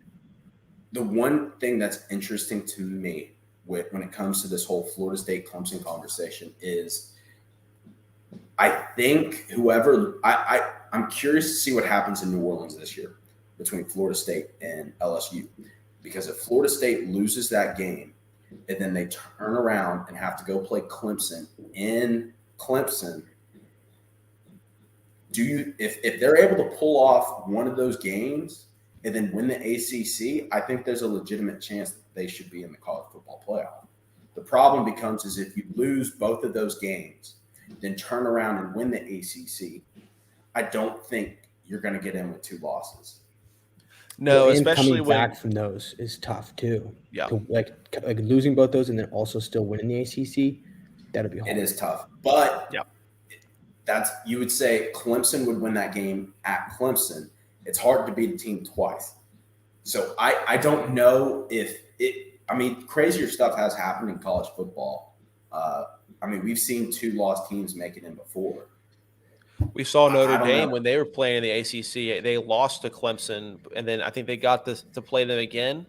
The one thing that's interesting to me when it comes to this whole Florida State Clemson conversation is I think I'm curious to see what happens in New Orleans this year between Florida State and LSU. Because if Florida State loses that game and then they turn around and have to go play Clemson in Clemson, if they're able to pull off one of those games and then win the ACC, I think there's a legitimate chance that they should be in the college football playoff. The problem becomes is if you lose both of those games, then turn around and win the ACC, I don't think you're going to get in with 2 losses.
No, especially coming back from those is tough too.
Yeah,
like losing both those and then also still winning the ACC, that'd be hard.
It is tough, but you would say Clemson would win that game at Clemson. It's hard to beat a team twice, so I don't know if it. I mean, crazier stuff has happened in college football. I mean, we've seen 2 lost teams make it in before.
We saw Notre Dame when they were playing in the ACC. They lost to Clemson, and then I think they got to play them again.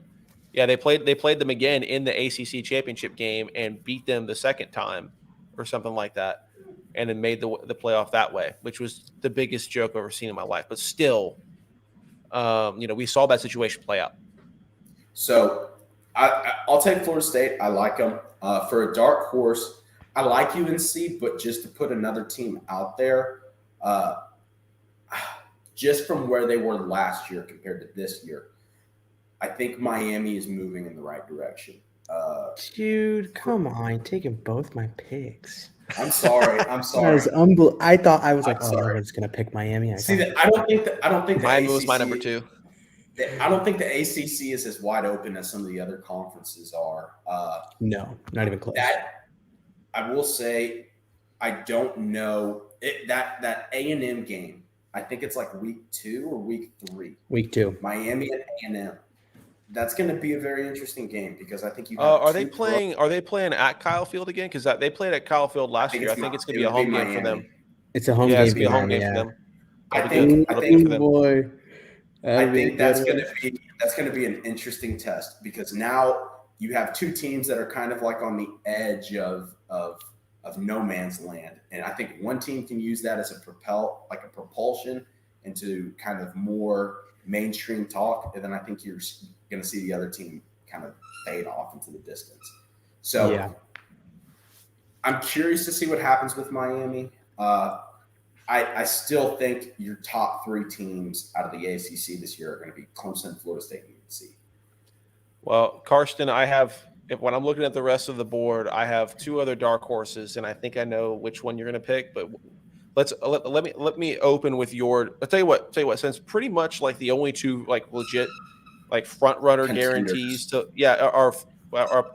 Yeah, they played them again in the ACC championship game and beat them the second time or something like that, and then made the playoff that way, which was the biggest joke I've ever seen in my life. But still, we saw that situation play out.
So I'll take Florida State. I like them. For a dark horse, I like UNC, but just to put another team out there, just from where they were last year compared to this year, I think Miami is moving in the right direction.
Dude, come on, taking both my picks.
I'm sorry.
That is unbelievable. I thought I was like, oh, nobody's gonna pick Miami.
I don't think
Miami
the
was my
ACC
number 2.
I don't think the ACC is as wide open as some of the other conferences are.
No, not even close.
That I will say, I don't know that A&M game. I think it's like week 2 or week 3.
Week 2.
Miami and A&M. That's going to be a very interesting game because I think you.
Are they playing at Kyle Field again? Because they played at Kyle Field last year. I think it's going to be a home game for them.
It's a home game.
It's going to be a home game for them.
I think that's going to be an interesting test because now you have 2 teams that are kind of like on the edge of no man's land, and I think one team can use that as a propulsion into kind of more mainstream talk, and then I think you're going to see the other team kind of fade off into the distance. So yeah. I'm curious to see what happens with Miami. I still think your top 3 teams out of the ACC this year are going to be Clemson, Florida State, and UNC.
Well, Karsten, when I'm looking at the rest of the board, I have 2 other dark horses, and I think I know which one you're going to pick. But let me open with your. I'll tell you what. Since pretty much like the only 2 like legit like front runner guarantees to are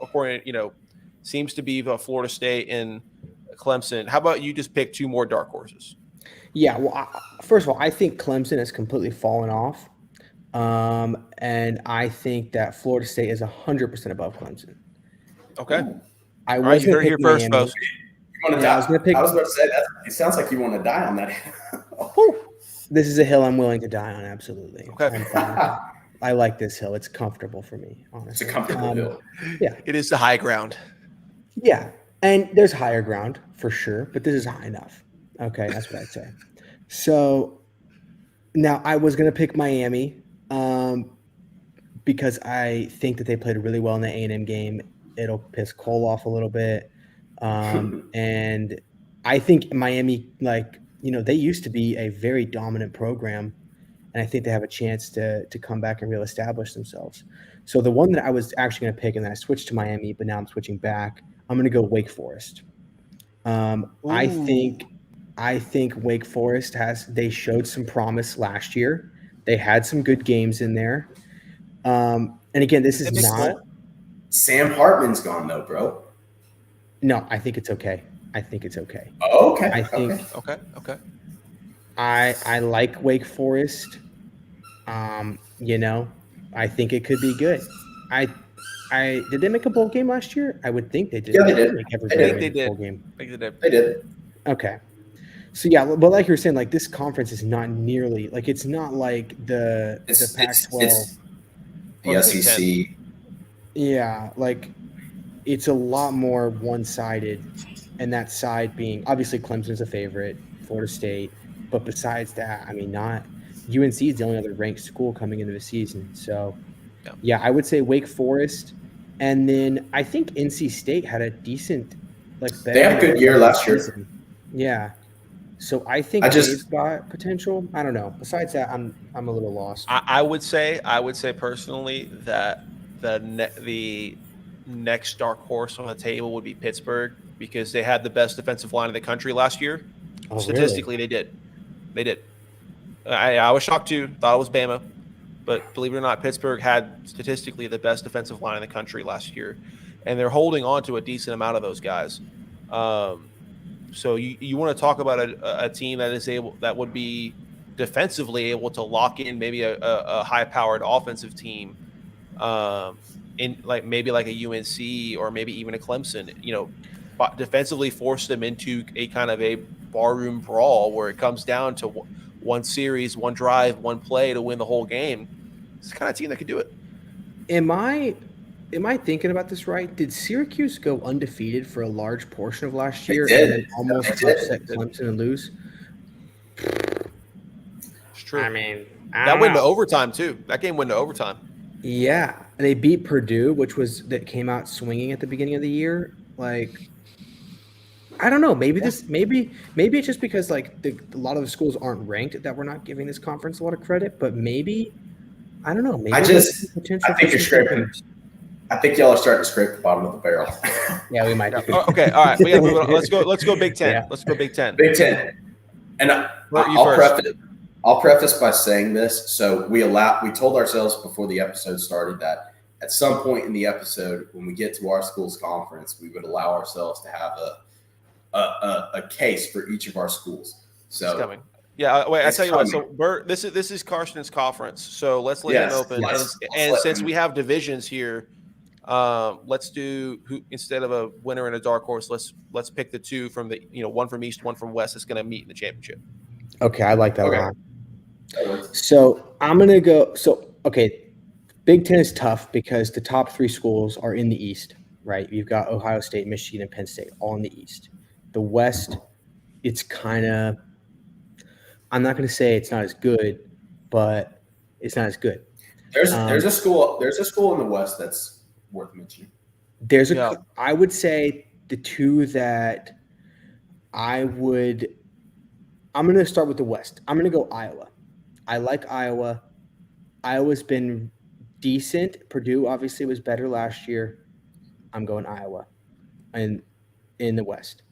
according seems to be Florida State and Clemson. How about you just pick 2 more dark horses?
Yeah. Well, first of all, I think Clemson has completely fallen off. And I think that Florida State is 100% above Clemson.
Okay.
I was going to pick
first, folks.
I was about to say that. It sounds like you want to die on that.
This is a hill I'm willing to die on. Absolutely.
Okay.
I like this hill. It's comfortable for me, honestly.
It's a comfortable hill.
Yeah.
It is the high ground.
Yeah. And there's higher ground for sure, but this is high enough. Okay. That's what I'd say. So now I was going to pick Miami because I think that they played really well in the A&M game. It'll piss Kohl off a little bit. And I think Miami, they used to be a very dominant program, and I think they have a chance to come back and reestablish themselves. So the one that I was actually going to pick, and then I switched to Miami, but now I'm switching back, I'm going to go Wake Forest. I think Wake Forest they showed some promise last year. They had some good games in there. And again, this is not.
Sam Hartman's gone though, bro.
No, I think it's okay.
Oh, okay.
Okay.
I like Wake Forest. I think it could be good. Did they make a bowl game last year? I would think they did.
Yeah, they did.
They did.
They did.
Okay. So yeah, but like you're saying, like this conference is not nearly it's not like the Pac-12,
it's the SEC.
Yeah, it's a lot more one-sided, and that side being obviously Clemson's a favorite, Florida State, but besides that, I mean, not UNC is the only other ranked school coming into the season. So yeah, I would say Wake Forest, and then I think NC State had a decent better.
They had a good year last year.
Yeah. So I think they've got potential. I don't know. Besides that, I'm a little lost.
I would say personally that the next dark horse on the table would be Pittsburgh because they had the best defensive line in the country last year.
Oh,
statistically,
really?
They did. I was shocked too. Thought it was Bama, but believe it or not, Pittsburgh had statistically the best defensive line in the country last year, and they're holding on to a decent amount of those guys. So you want to talk about a team that would be defensively able to lock in maybe a high-powered offensive team, in maybe like a UNC or maybe even a Clemson. But defensively force them into a kind of a barroom brawl where it comes down to one series, one drive, one play to win the whole game. It's the kind of team that could do it.
Am I thinking about this right? Did Syracuse go undefeated for a large portion of last year and then almost upset Clemson and lose?
It's true.
I mean,
that went to overtime too. That game went to overtime.
Yeah, they beat Purdue, that came out swinging at the beginning of the year. I don't know. Maybe maybe it's just because a lot of the schools aren't ranked that we're not giving this conference a lot of credit. But maybe I don't know. Maybe
I think you're scraping I think y'all are starting to scrape the bottom of the barrel.
Yeah, we might.
Okay, all right. We gotta move on. Let's go Big Ten. Yeah. Let's go Big Ten.
Big Ten. And I'll preface by saying this. So we told ourselves before the episode started that at some point in the episode, when we get to our school's conference, we would allow ourselves to have a case for each of our schools. So
it's coming. Yeah, wait. I tell you what. So Bert, this is Karsten's conference. So let's let him open. And since we have divisions here, let's do instead of a winner and a dark horse. Let's pick the two from the one from East, one from West. That's going to meet in the championship.
Okay, I like that one. So I'm gonna go. So okay, Big Ten is tough because the top 3 schools are in the East, right? You've got Ohio State, Michigan, and Penn State all in the East. The West, it's kind of. I'm not going to say it's not as good, but it's not as good.
There's a school in the West that's worth mentioning.
I would say the two that I'm going to start with the West. I'm going to go Iowa. I like Iowa. Iowa's been decent. Purdue obviously was better last year. I'm going Iowa. And in the West.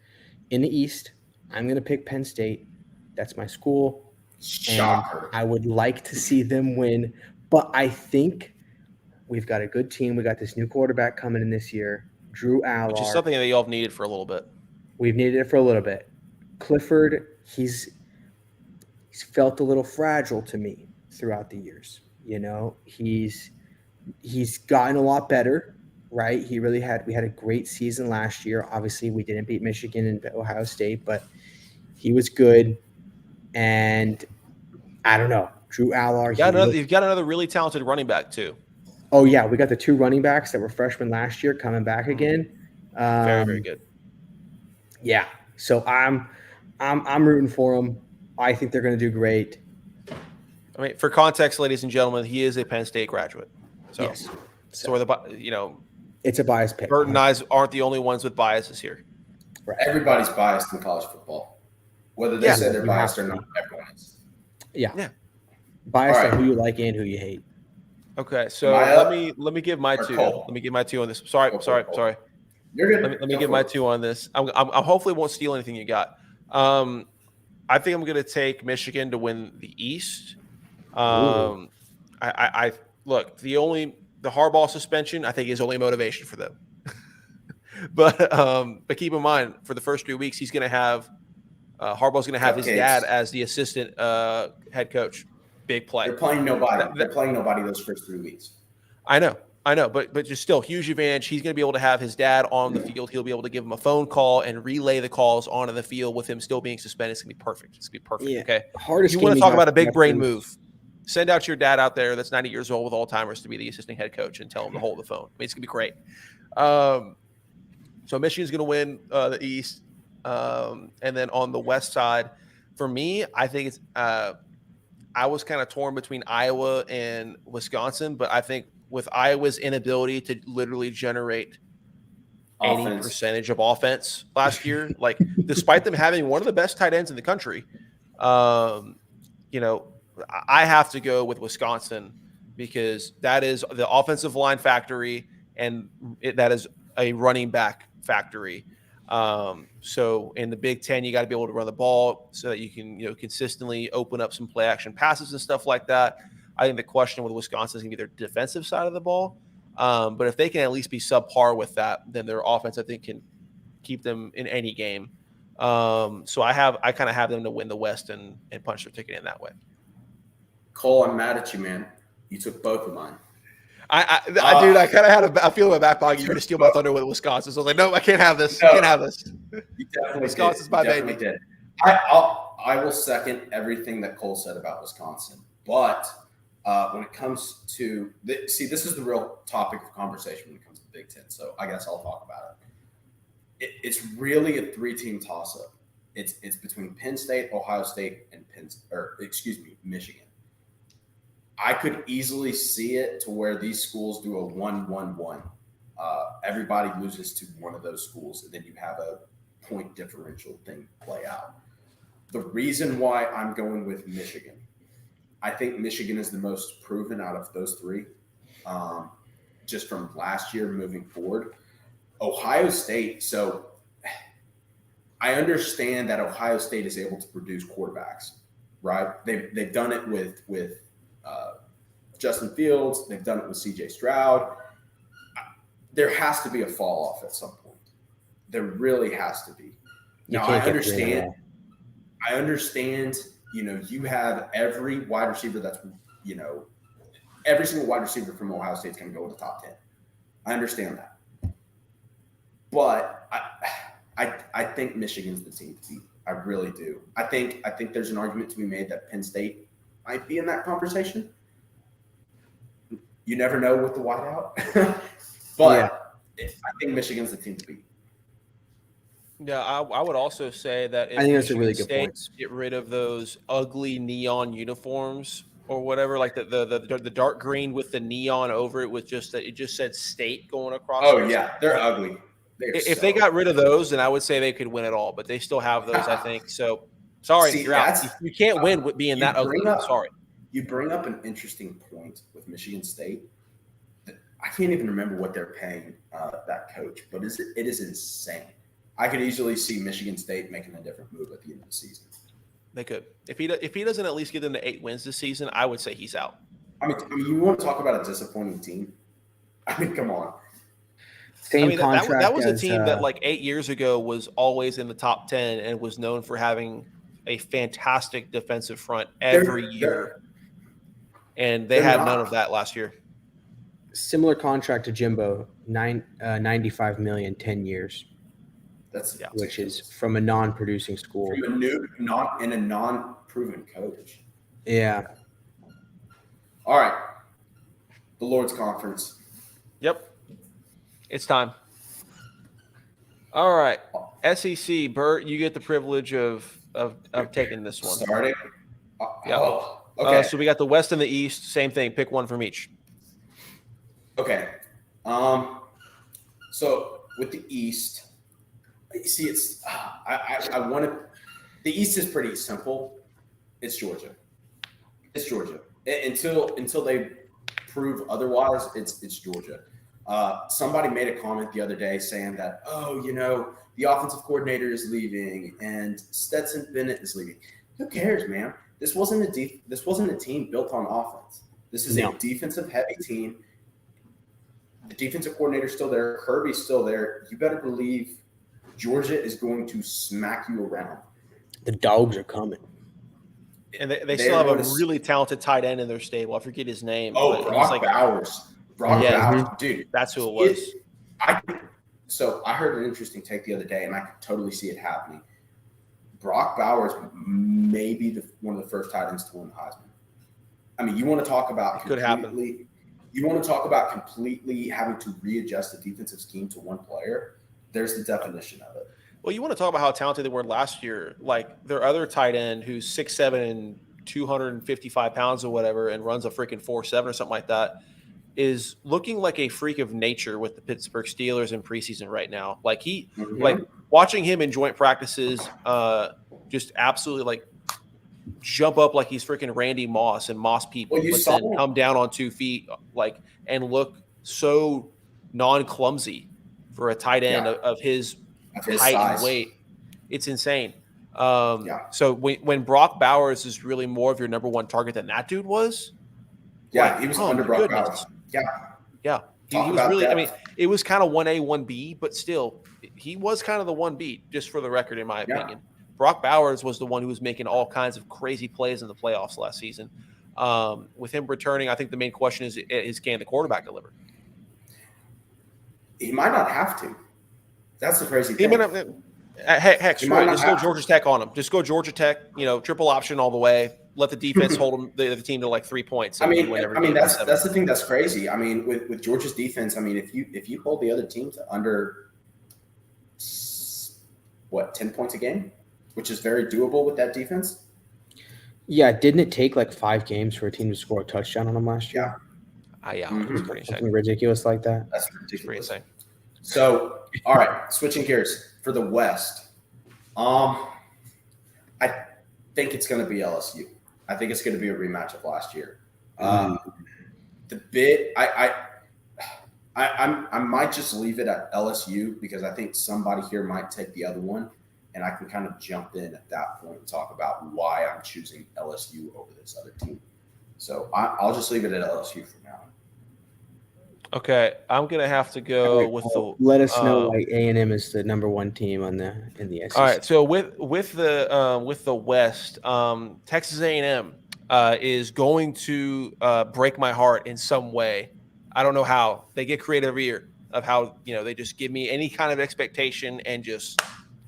In the East, I'm going to pick Penn State. That's my school.
Shocker.
And I would like to see them win, but I think we've got a good team. We got this new quarterback coming in this year, Drew Allard.
Which is something that y'all have needed for a little bit.
We've needed it for a little bit. Clifford, he's felt a little fragile to me throughout the years. He's gotten a lot better, right? We had a great season last year. Obviously, we didn't beat Michigan and Ohio State, but he was good. And I don't know, Drew Allard.
You've got another really talented running back too.
Oh yeah, we got the 2 running backs that were freshmen last year coming back again.
Very, very good.
Yeah, so I'm rooting for them. I think they're going to do great.
I mean, for context, ladies and gentlemen, he is a Penn State graduate. So,
yes.
So
it's a bias pick.
Bert and I aren't the only ones with biases here.
Right. Everybody's biased in college football. Whether they say they're biased or not, everyone is.
Yeah. Biased on who you like and who you hate.
Okay, so let me give my 2. Let me give my 2 on this. Sorry.
You're good.
Let me give my 2 on this. I'm hopefully won't steal anything you got. I think I'm going to take Michigan to win the East. I look, the Harbaugh suspension I think is only motivation for them. but keep in mind, for the first 3 weeks, he's going to have. Harbaugh's going to have his dad as the assistant head coach. Big play.
They're playing nobody. They're playing nobody those first 3 weeks.
I know, but just still huge advantage. He's going to be able to have his dad on the field. He'll be able to give him a phone call and relay the calls onto the field with him still being suspended. It's going to be perfect. It's going to be perfect. Yeah. Okay.
Hardest.
You want to talk about a big brain move? Send out your dad out there that's 90 years old with Alzheimer's to be the assistant head coach and tell him to hold the phone. I mean, it's going to be great. So Michigan's going to win the East. And then on the West side, for me, I think it's I was kind of torn between Iowa and Wisconsin, but I think with Iowa's inability to literally generate any percentage of offense last year, like despite them having one of the best tight ends in the country, I have to go with Wisconsin because that is the offensive line factory and that is a running back factory. So in the Big Ten, you got to be able to run the ball so that you can, consistently open up some play action passes and stuff like that. I think the question with Wisconsin is going to be their defensive side of the ball. But if they can at least be subpar with that, then their offense, I think, can keep them in any game. So I kind of have them to win the West and punch their ticket in that way.
Kohl, I'm mad at you, man. You took both of mine.
Dude, I kind of had a feel in my back pocket. You're going to steal my thunder with Wisconsin. So I was like, no, I can't have this.
No,
I can't have this.
You definitely
Wisconsin's my baby. Did.
I will second everything that Kohl said about Wisconsin. But when it comes to this is the real topic of conversation when it comes to Big Ten. So I guess I'll talk about it. It's really a 3-team toss-up. It's between Penn State, Ohio State, and Michigan. I could easily see it to where these schools do a 1-1-1. Everybody loses to one of those schools, and then you have a point differential thing play out. The reason why I'm going with Michigan, I think Michigan is the most proven out of those 3. just from last year moving forward. Ohio State. So I understand that Ohio State is able to produce quarterbacks, right? They've done it with Justin Fields. They've done it with C.J. Stroud. There has to be a fall off at some point. There really has to be. Now I understand. You have every wide receiver that's every single wide receiver from Ohio State is going to go in the top 10. I understand that. But I think Michigan's the team to beat. I really do. I think there's an argument to be made that Penn State might be in that conversation. You never know with the whiteout. But I think Michigan's the team to beat.
Yeah, I would also say that if
I think that's
Michigan
a really good
State
point.
get rid of those ugly neon uniforms or whatever, like the dark green with the neon over it with just that it just said state going across.
Oh yeah, they're ugly.
If they got rid of those, then I would say they could win it all. But they still have those, I think. So sorry, you're out. You can't win with being that ugly. Sorry.
You bring up an interesting point with Michigan State. I can't even remember what they're paying that coach, but it is insane. I could easily see Michigan State making a different move at the end of the season.
They could. If he doesn't at least get them to 8 wins this season, I would say he's out.
I mean, you want to talk about a disappointing team? I mean, come on.
That was a team that like 8 years ago was always in the top 10 and was known for having a fantastic defensive front every year. And they had none of that last year.
Similar contract to Jimbo, $95 million, 10 years. Which is from a non-producing school.
From a non-proven coach.
Yeah.
All right. The Lord's Conference.
Yep. It's time. All right. SEC, Bert, you get the privilege of taking this one.
Starting?
Yep.
Okay.
So we got the West and the East. Same thing. Pick one from each.
Okay. So with the East, see, it's I want to. The East is pretty simple. It's Georgia. Until they prove otherwise, it's Georgia. Somebody made a comment the other day saying that, the offensive coordinator is leaving and Stetson Bennett is leaving. Who cares, man? This wasn't a team built on offense. This is a defensive heavy team. The defensive coordinator's still there. Kirby's still there. You better believe Georgia is going to smack you around.
The dogs are coming.
And they still have a really talented tight end in their stable. I forget his name.
Brock Bowers. Bowers, dude.
That's who it was.
So I heard an interesting take the other day, and I could totally see it happening. Brock Bowers may be one of the first tight ends to win the Heisman. I mean, you want to talk about
could happen.
You want to talk about completely having to readjust the defensive scheme to one player. There's the definition of it.
Well, you want to talk about how talented they were last year. Like their other tight end who's 6'7" and 255 pounds or whatever and runs a freaking 4.7 or something like that is looking like a freak of nature with the Pittsburgh Steelers in preseason right now. Like like watching him in joint practices, just absolutely like jump up like he's freaking Randy Moss and Moss people, but then come down on 2 feet and look so non-clumsy for a tight end of his height and weight. It's insane. So when Brock Bowers is really more of your number one target than that dude was.
Yeah, he was under Brock Bowers.
Yeah. He was really, I mean, it was kind of 1A, 1B, but still, he was kind of the 1B, just for the record, in my opinion. Brock Bowers was the one who was making all kinds of crazy plays in the playoffs last season. With him returning, I think the main question is can the quarterback deliver?
He might not have to. That's the crazy thing.
Heck, just go Georgia Tech on him. Just go Georgia Tech, triple option all the way. Let the defense hold them, the team to like 3 points.
I mean, that's the thing that's crazy. I mean, with Georgia's defense, I mean, if you hold the other team to under 10 points a game, which is very doable with that defense.
Yeah, didn't it take like 5 games for a team to score a touchdown on them last year?
Yeah, it was pretty insane.
Something ridiculous like that.
That's ridiculous.
Pretty insane.
So, all right, switching gears for the West. I think it's going to be LSU. I think it's going to be a rematch of last year. I might just leave it at LSU because I think somebody here might take the other one, and I can kind of jump in at that point and talk about why I'm choosing LSU over this other team. So I'll just leave it at LSU for now.
Okay, I'm gonna have to go with the.
Let us know why A&M is the number one team in the SEC.
All right, so with the West, Texas A&M is going to break my heart in some way. I don't know how. They get creative every year of how they just give me any kind of expectation and just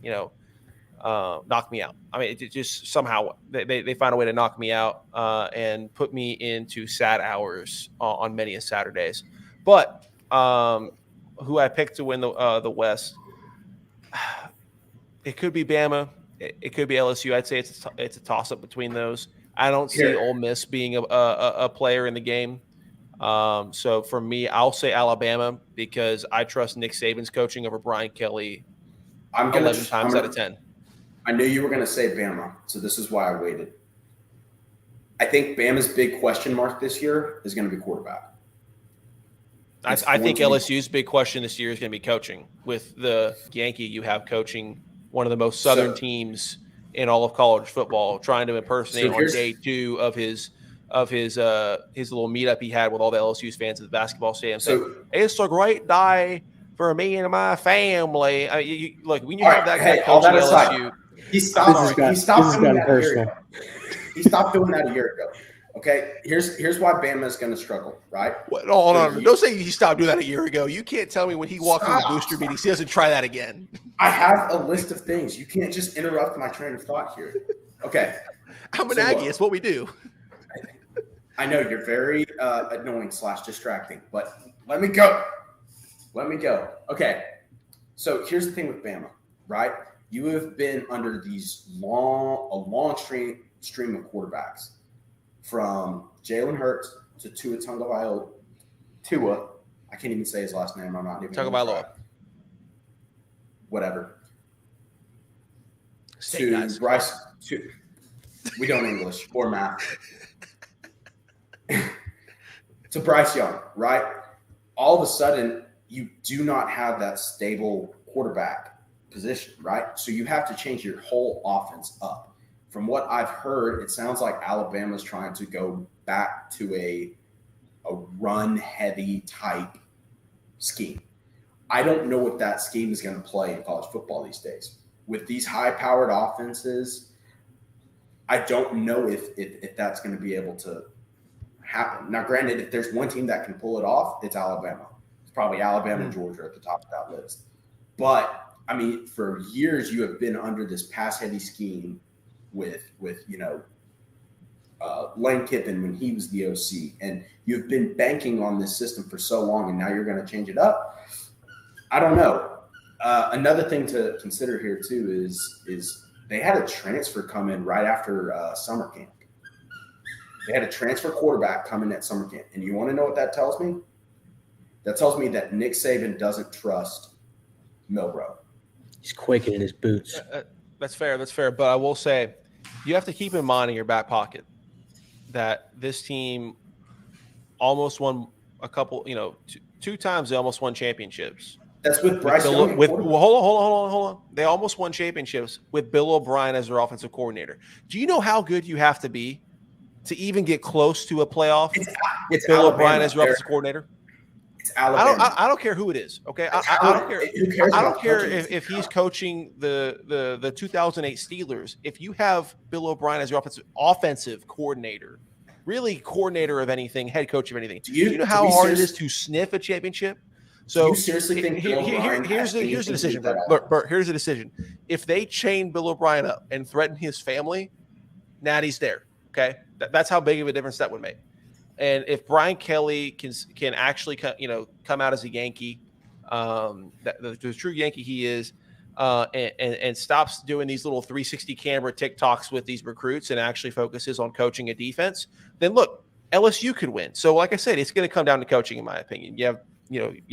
knock me out. I mean, it just somehow they find a way to knock me out and put me into sad hours on many Saturdays. But who I picked to win the West, it could be Bama, it could be LSU. I'd say it's a toss up between those. I don't see Ole Miss being a player in the game. So for me, I'll say Alabama because I trust Nick Saban's coaching over Brian Kelly 11 times out of 10.
I knew you were going to say Bama, so this is why I waited. I think Bama's big question mark this year is going to be quarterback.
I think LSU's big question this year is going to be coaching. With the Yankee, you have coaching one of the most Southern teams in all of college football, trying to impersonate on day 2 of his little meetup he had with all the LSU's fans at the basketball stadium. So it's a great day for me and my family. I mean, look, when you have that guy coaching LSU,
he stopped doing that a year ago. He stopped doing that a year ago. Okay, here's why Bama is going to struggle, right?
Hold on. Don't say he stopped doing that a year ago. You can't tell me when he walked in the booster meetings he doesn't try that again.
I have a list of things. You can't just interrupt my train of thought here. Okay.
I'm an Aggie. It's what we do.
I know you're very annoying / distracting, but let me go. Okay. So here's the thing with Bama, right? You have been under a long stream of quarterbacks. From Jalen Hurts to Tua Tagovailoa. I can't even say his last name. I'm not even
Tagovailoa.
Whatever. To Bryce. We don't English or math. To Bryce Young, right? All of a sudden, you do not have that stable quarterback position, right? So you have to change your whole offense up. From what I've heard, it sounds like Alabama's trying to go back to a run-heavy type scheme. I don't know what that scheme is going to play in college football these days. With these high-powered offenses, I don't know if that's going to be able to happen. Now, granted, if there's one team that can pull it off, it's Alabama. It's probably Alabama and Georgia at the top of that list. But, I mean, for years you have been under this pass-heavy scheme with Lane Kiffin when he was the OC, and you've been banking on this system for so long, and now you're going to change it up. I don't know. Another thing to consider here too is they had a transfer come in right after summer camp. They had a transfer quarterback come in at summer camp, and you want to know what that tells me? That tells me that Nick Saban doesn't trust Milroe.
He's quaking in his boots.
That's fair. But I will say, you have to keep in mind in your back pocket that this team almost won a couple, two times they almost won championships.
That's with Bryce Young.
Hold on. They almost won championships with Bill O'Brien as their offensive coordinator. Do you know how good you have to be to even get close to a playoff?
It's
Bill
Alabama,
O'Brien as your offensive coordinator.
It's Alabama.
I don't care who it is. Okay, I don't care. I don't care if he's coaching the 2008 Steelers. If you have Bill O'Brien as your offensive coordinator, really coordinator of anything, head coach of anything, do you know how hard it is to sniff a championship? So
you seriously think
here's the decision, Bert. Here's the decision. If they chain Bill O'Brien up and threaten his family, Natty's there. Okay, that's how big of a difference that would make. And if Brian Kelly can actually come out as a Yankee, the true Yankee he is, and stops doing these little 360 camera TikToks with these recruits and actually focuses on coaching a defense, then look, LSU could win. So like I said, it's going to come down to coaching, in my opinion. You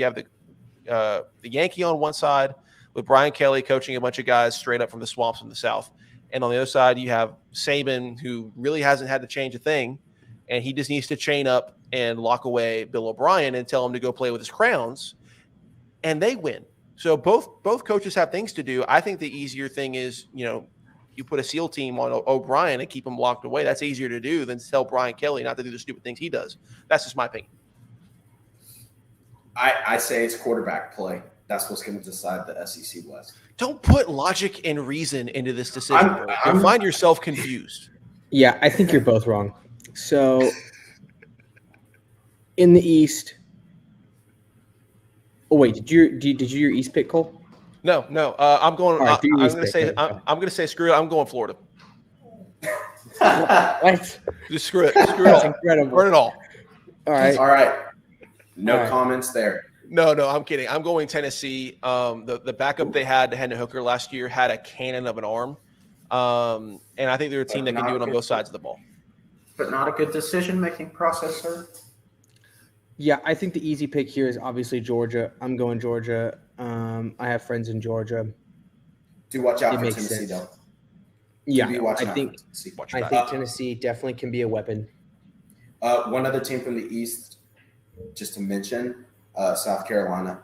have the Yankee on one side with Brian Kelly coaching a bunch of guys straight up from the swamps in the South. And on the other side, you have Saban, who really hasn't had to change a thing. and he just needs to chain up and lock away Bill O'Brien and tell him to go play with his crowns, and they win. So both coaches have things to do. I think the easier thing is, you put a SEAL team on O'Brien and keep him locked away. That's easier to do than to tell Brian Kelly not to do the stupid things he does. That's just my opinion.
I say it's quarterback play. That's what's going to decide the SEC West.
Don't put logic and reason into this decision. You'll find yourself confused.
Yeah, I think you're both wrong. So in the East, did you your East pick, Cole?
No. I'm going.
Right,
I'm going to say. I'm going to say screw it. I'm going Florida.
What?
Just screw it. Screw it all.
Incredible.
Burn it all.
All right.
All right. No comments there.
No, I'm kidding. I'm going Tennessee. The backup they had, Hendon Hooker last year, had a cannon of an arm, and I think they're a team that can do it on both sides of the ball.
But not a good decision-making process, sir.
Yeah, I think the easy pick here is obviously Georgia. I'm going Georgia. I have friends in Georgia.
Do watch out for Tennessee, though.
Yeah, I think Tennessee definitely can be a weapon.
One other team from the East, just to mention, South Carolina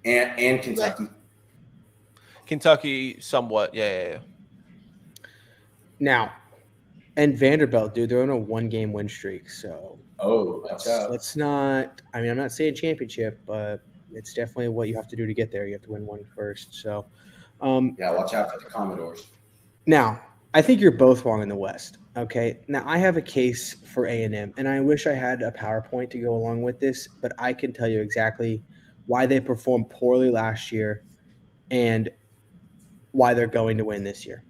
and Kentucky.
Kentucky, somewhat, yeah.
Now, and Vanderbilt, dude, they're on a 1-game win streak. So, let's not. I mean, I'm not saying championship, but it's definitely what you have to do to get there. You have to win one first. So,
watch out for the Commodores.
Now, I think you're both wrong in the West. Okay. Now, I have a case for A&M, and I wish I had a PowerPoint to go along with this, but I can tell you exactly why they performed poorly last year and why they're going to win this year.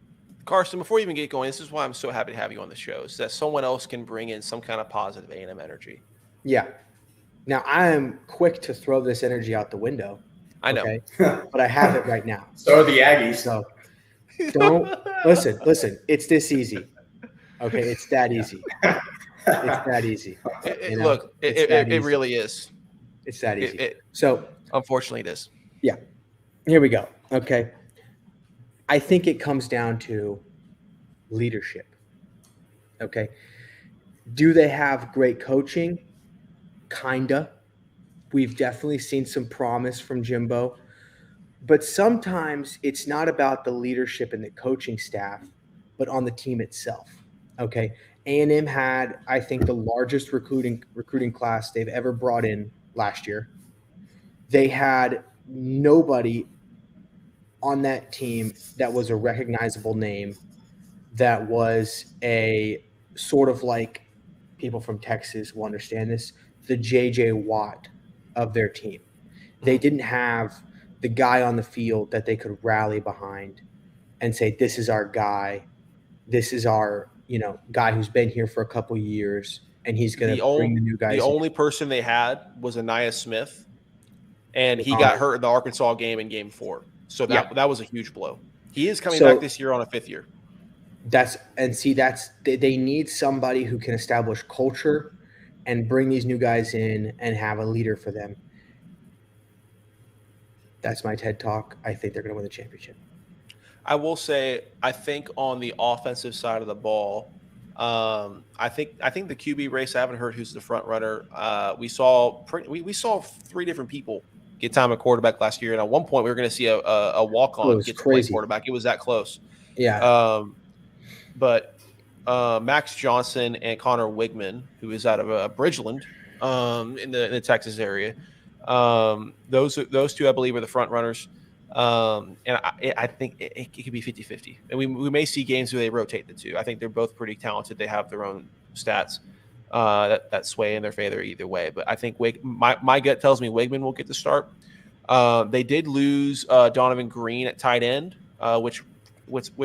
Karsten, before you even get going, this is why I'm so happy to have you on the show, is that someone else can bring in some kind of positive A&M energy.
Yeah. Now, I am quick to throw this energy out the window.
I know.
Okay? But I have it right now.
So are the Aggies.
So don't – listen. It's this easy. Okay? It's that easy. It's that easy.
It really is.
It's that easy. So
unfortunately, it is.
Yeah. Here we go. Okay. I think it comes down to leadership. Okay. Do they have great coaching? Kinda. We've definitely seen some promise from Jimbo. But sometimes it's not about the leadership and the coaching staff, but on the team itself. Okay. A&M had, I think, the largest recruiting class they've ever brought in last year. They had nobody on that team that was a recognizable name, that was a sort of like, people from Texas will understand this, the J.J. Watt of their team. They didn't have the guy on the field that they could rally behind and say, this is our guy. This is our, guy who's been here for a couple years, and he's going to bring the new guys.
The only person they had was Aniyah Smith, and he got hurt in the Arkansas game in Game 4. So that was a huge blow. He is coming back this year on a 5th year.
They need somebody who can establish culture and bring these new guys in and have a leader for them. That's my TED Talk. I think they're going to win the championship.
I will say, I think on the offensive side of the ball, I think the QB race, I haven't heard who's the front runner. We saw 3 different people get time at quarterback last year, and at one point we were going to see a walk-on get to play quarterback. It was that close.
Yeah.
But Max Johnson and Connor Wigman, who is out of Bridgeland in the Texas area, those 2, I believe, are the front runners. And I think it could be 50-50. And we may see games where they rotate the 2. I think they're both pretty talented. They have their own stats that sway in their favor either way. But I think my gut tells me Wigman will get the start. They did lose Donovan Green at tight end, which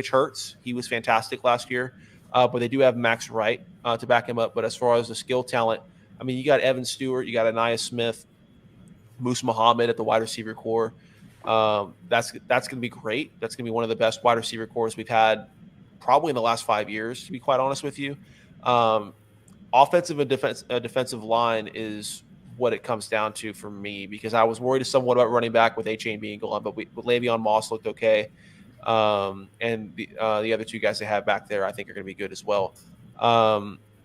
hurts. He was fantastic last year. But they do have Max Wright to back him up. But as far as the skill talent, I mean, you got Evan Stewart, you got Aniyah Smith, Moose Muhammad at the wide receiver core. That's going to be great. That's going to be one of the best wide receiver cores we've had probably in the last 5 years, to be quite honest with you. Offensive and defensive line is what it comes down to for me, because I was worried somewhat about running back with A-Chain being gone, but with Le'Veon Moss looked okay. And the other 2 guys they have back there I think are going to be good as well.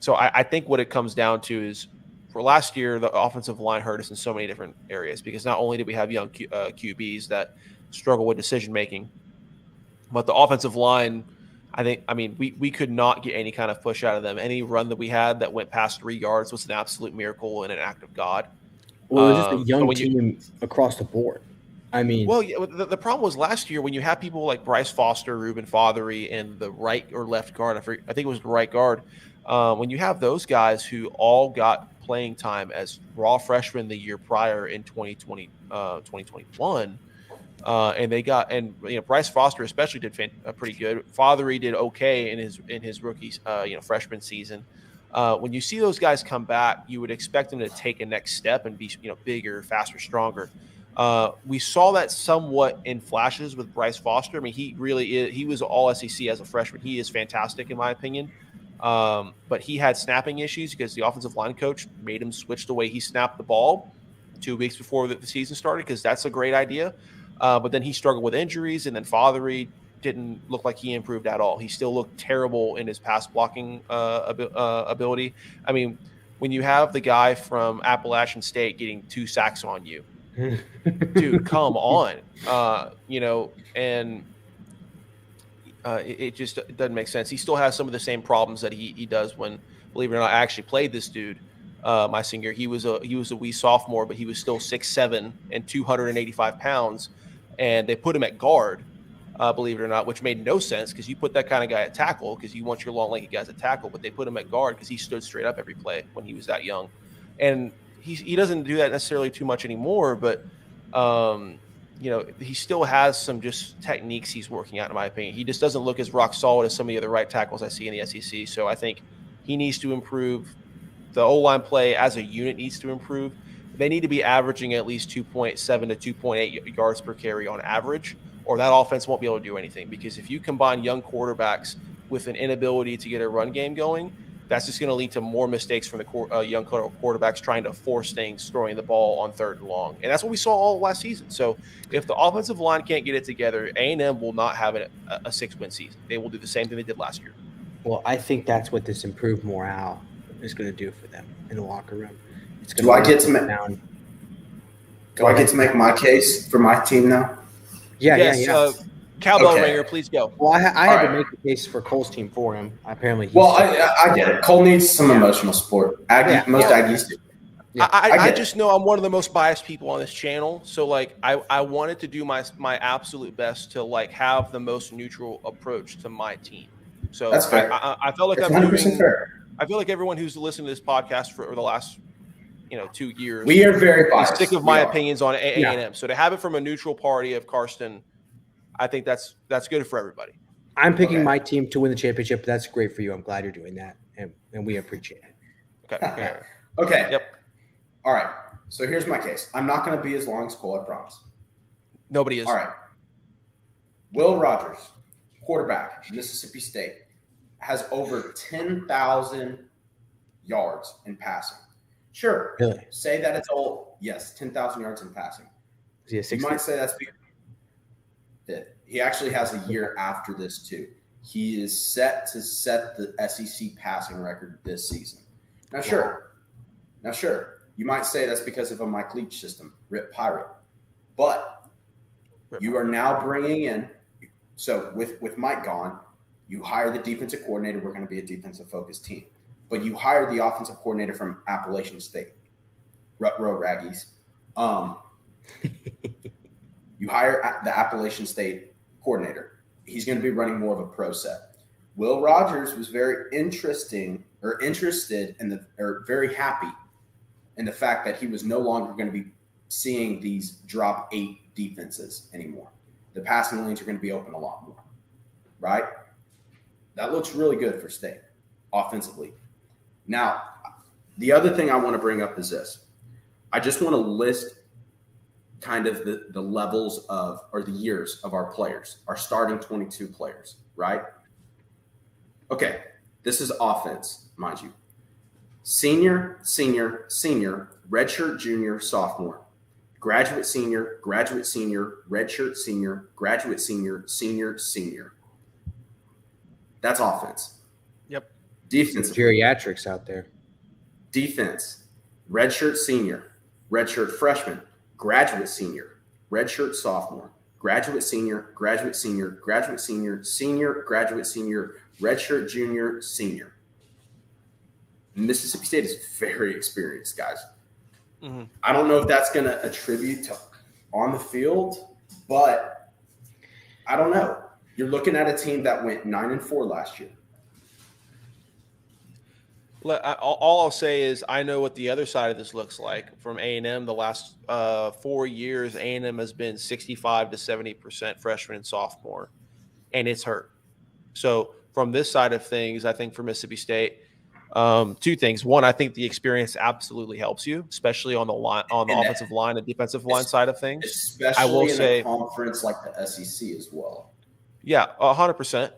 So I think what it comes down to is for last year, the offensive line hurt us in so many different areas because not only did we have young QBs that struggle with decision making, but the offensive line, we could not get any kind of push out of them. Any run that we had that went past 3 yards was an absolute miracle and an act of God.
Well, it was just a young team across the board.
Well, yeah, the problem was last year when you have people like Bryce Foster, Ruben Fothery, and the right or left guard. I think it was the right guard. When you have those guys who all got playing time as raw freshmen the year prior in 2021, and Bryce Foster especially did pretty good. Fothery did okay in his rookie freshman season. When you see those guys come back, you would expect them to take a next step and be bigger, faster, stronger. We saw that somewhat in flashes with Bryce Foster. I mean, he really is. He was all SEC as a freshman. He is fantastic in my opinion. But he had snapping issues because the offensive line coach made him switch the way he snapped the ball 2 weeks before the season started because that's a great idea. But then he struggled with injuries, and then Fothery didn't look like he improved at all. He still looked terrible in his pass blocking ability. I mean, when you have the guy from Appalachian State getting 2 sacks on you, dude, come on, it just doesn't make sense. He still has some of the same problems that he does when, believe it or not, I actually played this dude my senior year. He was a wee sophomore, but he was still 6'7" and 285 pounds, and they put him at guard, believe it or not, which made no sense because you put that kind of guy at tackle because you want your long legged guys at tackle, but they put him at guard because he stood straight up every play when he was that young, and he doesn't do that necessarily too much anymore, but he still has some just techniques he's working out, in my opinion. He just doesn't look as rock solid as some of the other right tackles I see in the SEC. So I think he needs to improve. The O-line play as a unit needs to improve. They need to be averaging at least 2.7 to 2.8 yards per carry on average, or that offense won't be able to do anything. Because if you combine young quarterbacks with an inability to get a run game going, that's just going to lead to more mistakes from the young quarterbacks trying to force things, throwing the ball on 3rd and long. And that's what we saw all last season. So if the offensive line can't get it together, A&M will not have a 6-win season. They will do the same thing they did last year.
Well, I think that's what this improved morale is going to do for them in the locker room. It's going
Do I get to make my case for my team now?
Yeah.
Cowbell ringer, please go.
Well, I had to make the case for Kohl's team for him. Apparently,
I get it. Kohl needs some emotional support. Aggies do.
Yeah. I just know I'm one of the most biased people on this channel, so like I wanted to do my absolute best to like have the most neutral approach to my team. So
that's fair.
I felt like
that's
I'm
100%
doing.
Fair.
I feel like everyone who's listened to this podcast for the last 2 years,
we are very biased.
Sick of my opinions on A&M. Yeah. So to have it from a neutral party of Karsten, I think that's good for everybody.
I'm picking my team to win the championship. But that's great for you. I'm glad you're doing that, and we appreciate it.
Okay.
Okay.
Yep.
All right. So here's my case. I'm not going to be as long as Kohl, I promise.
Nobody is.
All right. Will Rogers, quarterback, Mississippi State, has over 10,000 yards in passing. Sure.
Really?
Say that it's old. Yes, 10,000 yards in passing. You might say that's because he actually has a year after this too. He is set to set the SEC passing record this season. Now, sure. You might say that's because of a Mike Leach system, Rip Pirate. But you are now bringing in – so with Mike gone, you hire the defensive coordinator. We're going to be a defensive-focused team. But you hire the offensive coordinator from Appalachian State, Rut-Row Raggies. You hire the Appalachian State coordinator. He's going to be running more of a pro set. Will Rogers was very very happy in the fact that he was no longer going to be seeing these drop 8 defenses anymore. The passing lanes are going to be open a lot more, right? That looks really good for State offensively. Now, the other thing I want to bring up is this. I just want to list kind of the levels of, or the years of our players, our starting 22 players, right? Okay, this is offense, mind you. Senior, redshirt junior, sophomore, graduate senior, redshirt senior, graduate senior, senior. That's offense.
Yep.
Defensive
geriatrics out there.
Defense, redshirt senior, redshirt freshman, graduate senior, redshirt sophomore, graduate senior, graduate senior, graduate senior, senior, graduate senior, redshirt junior, senior. Mississippi State is very experienced, guys. Mm-hmm. I don't know if that's going to attribute to on the field, but I don't know. You're looking at a team that went 9-4 last year.
All I'll say is I know what the other side of this looks like from A&M. The last 4 years, A&M has been 65 to 70% freshman and sophomore, and it's hurt. So from this side of things, I think for Mississippi State, two things. One, I think the experience absolutely helps you, especially on the line, on the offensive line and defensive line side of things.
Especially I will say, a conference like the SEC as well.
Yeah, 100%.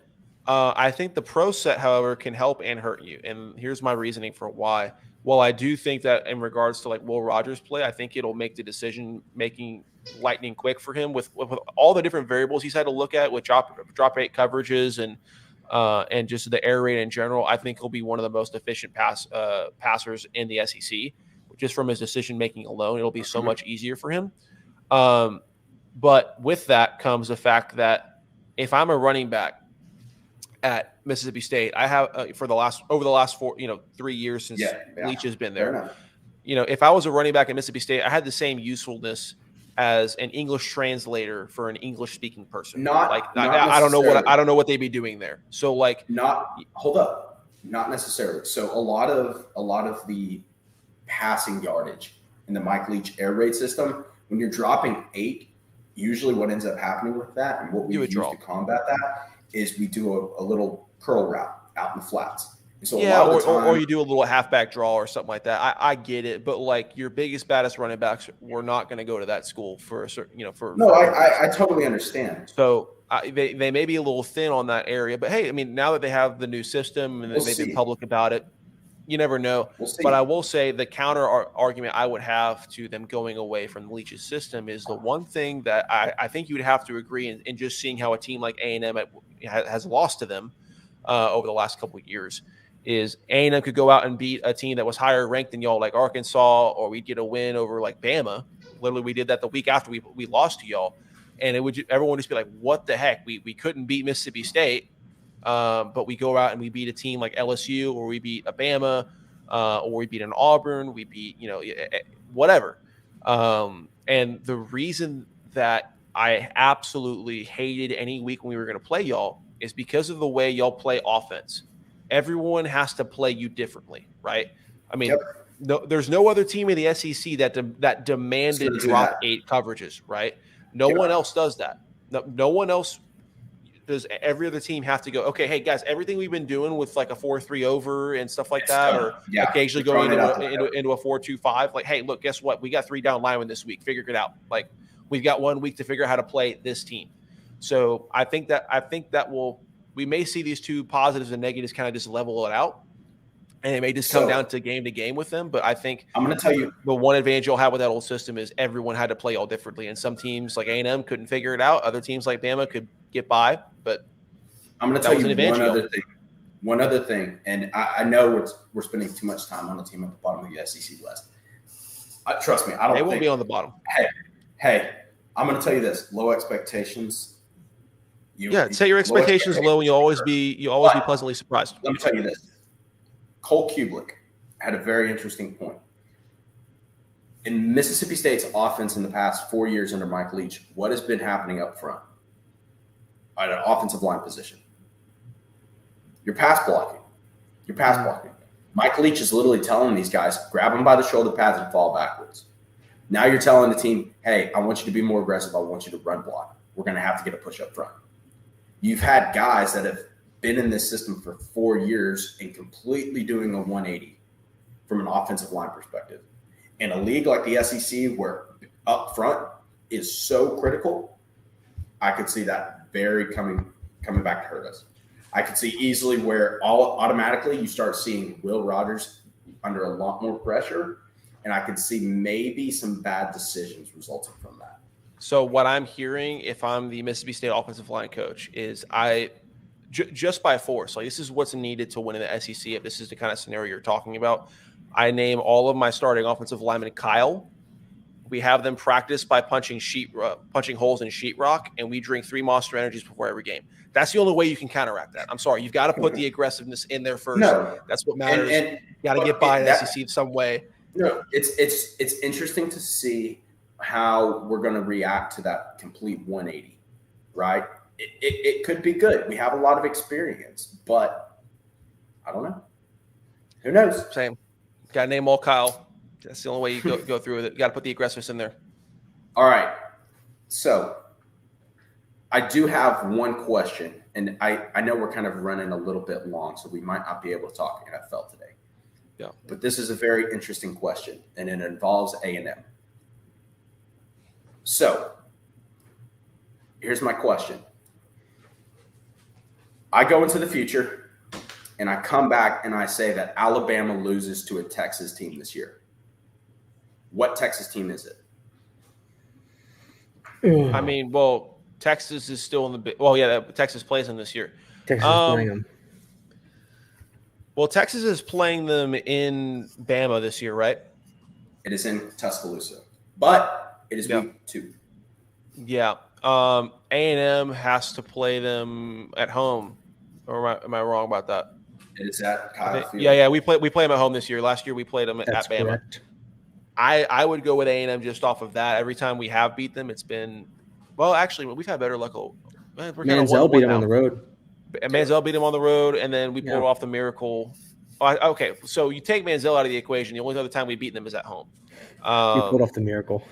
I think the pro set, however, can help and hurt you. And here's my reasoning for why. Well, I do think that in regards to like Will Rogers' play, I think it'll make the decision making lightning quick for him with all the different variables he's had to look at with drop rate coverages and just the air rate in general. I think he'll be one of the most efficient passers in the SEC. Just from his decision making alone, it'll be so much easier for him. But with that comes the fact that if I'm a running back at Mississippi State, I have over the last 3 years since Leach has been there. If I was a running back at Mississippi State, I had the same usefulness as an English translator for an English speaking person. I don't know what they'd be doing there. So
hold up, not necessarily. So a lot of the passing yardage in the Mike Leach air raid system, when you're dropping 8, usually what ends up happening with that and what we use to combat that is we do a little curl route out in the flats. And so
or you do a little halfback draw or something like that. I get it, but like your biggest, baddest running backs, we're not going to go to that school for a certain,
I totally understand.
So they may be a little thin on that area, but hey, I mean, now that they have the new system and they've been public about it, you never know. But I will say the counter argument I would have to them going away from Leach's system is the one thing that I think you would have to agree in just seeing how a team like A&M has lost to them over the last couple of years is A&M could go out and beat a team that was higher ranked than y'all, like Arkansas, or we'd get a win over like Bama. Literally, we did that the week after we lost to y'all, and everyone would just be like, "What the heck? We couldn't beat Mississippi State." But we go out and we beat a team like LSU, or we beat a Bama, or we beat an Auburn, we beat, whatever. And the reason that I absolutely hated any week when we were going to play y'all is because of the way y'all play offense. Everyone has to play you differently, right? I mean, there's no other team in the SEC that demanded drop 8 coverages, right? No one else does that. No one else. Does every other team have to go, okay, hey, guys, everything we've been doing with like a 4-3 over and stuff like that, or occasionally going into a 4-2-5, like, hey, look, guess what? We got 3 down linemen this week. Figure it out. Like, we've got 1 week to figure out how to play this team. So I think that we may see these two positives and negatives kind of just level it out. And it may just come down to game with them. But I think
I'm going to tell you
the one advantage you'll have with that old system is everyone had to play all differently. And some teams like A&M couldn't figure it out. Other teams like Bama could get by. But
I'm going to tell you one other thing. And I know we're spending too much time on the team at the bottom of the SEC West. Trust me,
they won't be on the bottom.
Hey, I'm going to tell you this: low expectations.
Set your expectations low, and you'll always be pleasantly surprised.
Let me tell you this. Kohl had a very interesting point. In Mississippi State's offense in the past 4 years under Mike Leach, what has been happening up front at an offensive line position? You're pass blocking. Mike Leach is literally telling these guys, grab them by the shoulder pads and fall backwards. Now you're telling the team, hey, I want you to be more aggressive. I want you to run block. We're going to have to get a push up front. You've had guys that have been in this system for 4 years and completely doing a 180 from an offensive line perspective. In a league like the SEC where up front is so critical, I could see that very coming back to hurt us. I could see easily where automatically you start seeing Will Rogers under a lot more pressure, and I could see maybe some bad decisions resulting from that.
So what I'm hearing, if I'm the Mississippi State offensive line coach, is just by force. Like, this is what's needed to win in the SEC. If this is the kind of scenario you're talking about, I name all of my starting offensive linemen Kyle. We have them practice by punching holes in sheetrock, and we drink 3 Monster Energies before every game. That's the only way you can counteract that. I'm sorry, you've got to put the aggressiveness in there first.
No,
that's what matters. You got to get by in SEC in some way.
No, it's interesting to see how we're going to react to that complete 180, right? It could be good. We have a lot of experience, but I don't know. Who knows?
Same. Got to name all Kyle. That's the only way you go through with it. You got to put the aggressiveness in there.
All right. So I do have one question, and I know we're kind of running a little bit long, so we might not be able to talk NFL today.
Yeah.
But this is a very interesting question, and it involves A&M. So here's my question. I go into the future, and I come back and I say that Alabama loses to a Texas team this year. What Texas team is it?
I mean, well, Texas is still in the – well, yeah, Texas plays them this year.
Texas is playing them.
Well, Texas is playing them in Bama this year, right?
It is in Tuscaloosa, but it is week 2.
Yeah. A&M has to play them at home. Or am I wrong about that?
It is at Kyle Field.
Yeah. We play them at home this year. Last year we played them
That's
at Bama.
Correct.
I would go with A&M just off of that. Every time we have beat them, it's been – well, actually, we've had better luck.
Manziel beat them on the road.
Manziel beat him on the road, and then we pulled off the miracle. Okay, so you take Manziel out of the equation. The only other time we beat them is at home.
You pulled off the miracle.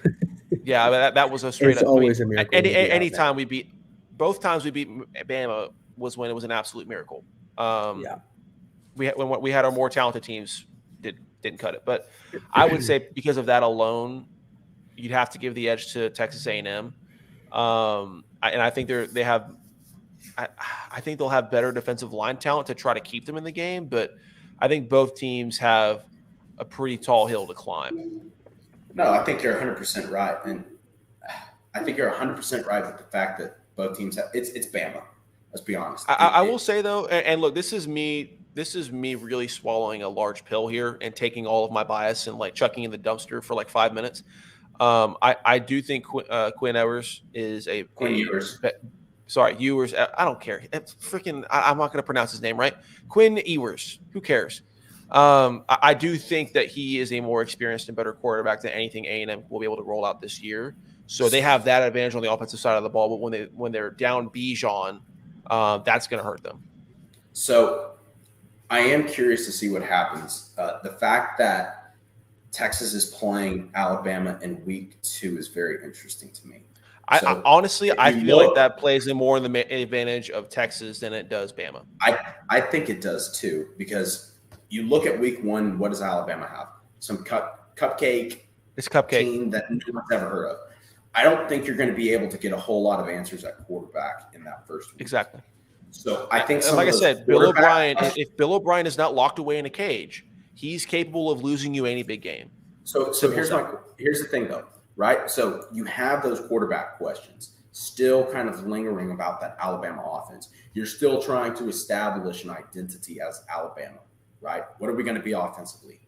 Yeah, that was a straight
it's
up.
Always a miracle.
Any time we beat – both times we beat Bama was when it was an absolute miracle. When we had our more talented teams didn't cut it. But I would say because of that alone, you'd have to give the edge to Texas A&M. And I think they have – I think they'll have better defensive line talent to try to keep them in the game, but I think both teams have a pretty tall hill to climb.
No, I think you're 100% right, and I think you're 100% right with the fact that both teams have it's Bama. Let's be honest.
I will say though, and look, this is me really swallowing a large pill here and taking all of my bias and like chucking in the dumpster for like 5 minutes. I do think Quinn Ewers is a
Quinn Ewers.
Sorry, Ewers. I don't care. I'm not going to pronounce his name right. Quinn Ewers. Who cares? I do think that he is a more experienced and better quarterback than anything A&M will be able to roll out this year. So they have that advantage on the offensive side of the ball. But when they're down Bijan, that's going to hurt them.
So I am curious to see what happens. The fact that Texas is playing Alabama in week 2 is very interesting to me.
I honestly feel like that plays in more in the advantage of Texas than it does Bama.
I think it does too, because you look at week 1, what does Alabama have? Some cupcake team that no one's ever heard of. I don't think you're going to be able to get a whole lot of answers at quarterback in that first week.
Exactly.
So I think,
like I said, Bill O'Brien, if Bill O'Brien is not locked away in a cage, he's capable of losing you any big game.
So here's the thing though. Right. So you have those quarterback questions still kind of lingering about that Alabama offense. You're still trying to establish an identity as Alabama. Right. What are we going to be offensively?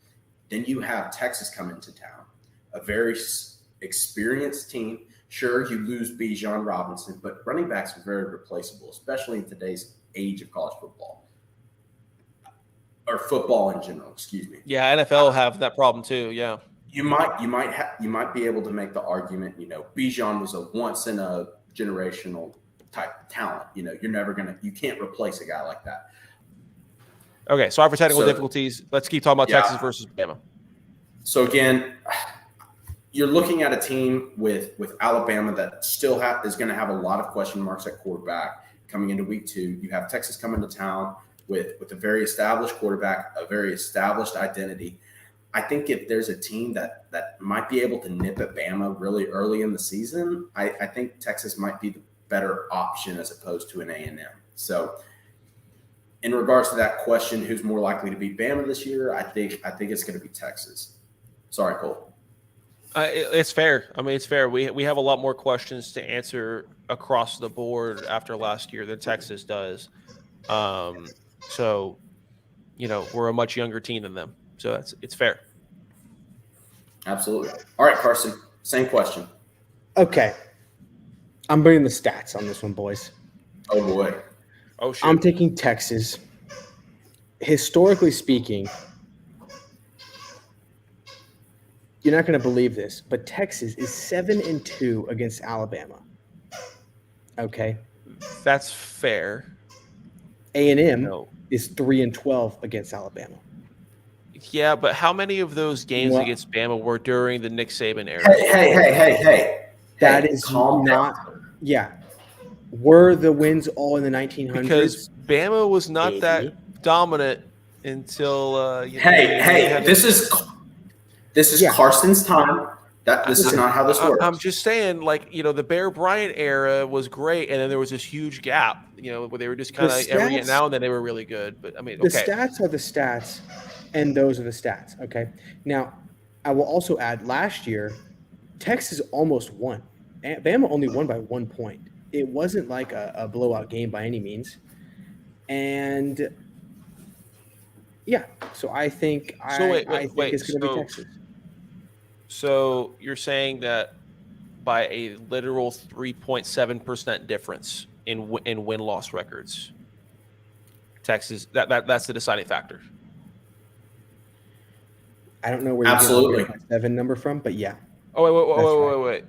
Then you have Texas come into town, a very experienced team. Sure, you lose Bijan Robinson, but running backs are very replaceable, especially in today's age of college football. Or football in general, excuse me.
Yeah, NFL have that problem too. Yeah.
You might be able to make the argument, Bijan was a once in a generational type talent. You can't replace a guy like that.
Okay, sorry for technical difficulties. Let's keep talking about Texas versus Bama.
So again, you're looking at a team with Alabama that still is going to have a lot of question marks at quarterback coming into week 2. You have Texas coming to town with a very established quarterback, a very established identity. I think if there's a team that might be able to nip at Bama really early in the season, I think Texas might be the better option as opposed to an A&M. So in regards to that question, who's more likely to beat Bama this year, I think it's going to be Texas. Sorry, Kohl.
It's fair. I mean, it's fair. We have a lot more questions to answer across the board after last year than Texas does. So, we're a much younger team than them. So it's fair.
Absolutely. All right, Karsten, same question.
Okay. I'm bringing the stats on this one, boys.
Oh, boy.
Oh, shit.
I'm taking Texas. Historically speaking, you're not going to believe this, but Texas is 7-2 against Alabama. Okay.
That's fair.
A&M is 3-12 against Alabama.
Yeah, but how many of those games against Bama were during the Nick Saban era?
Hey.
That is not. Yeah. Were the wins all in the 1900s?
Because Bama was not that dominant until.
This is Karsten's time. This is not how this works.
I'm just saying, the Bear Bryant era was great, and then there was this huge gap, where they were just kind of every now and then they were really good. But I mean,
the stats are the stats, and those are the stats. Okay. Now, I will also add, last year, Texas almost won. Bama only won by 1 point. It wasn't like a blowout game by any means. And yeah, so I think it's going to be Texas.
So you're saying that by a literal 3.7% difference in win-loss records, Texas that's the deciding factor.
I don't know where you're getting the 7 number from, but yeah.
Oh wait.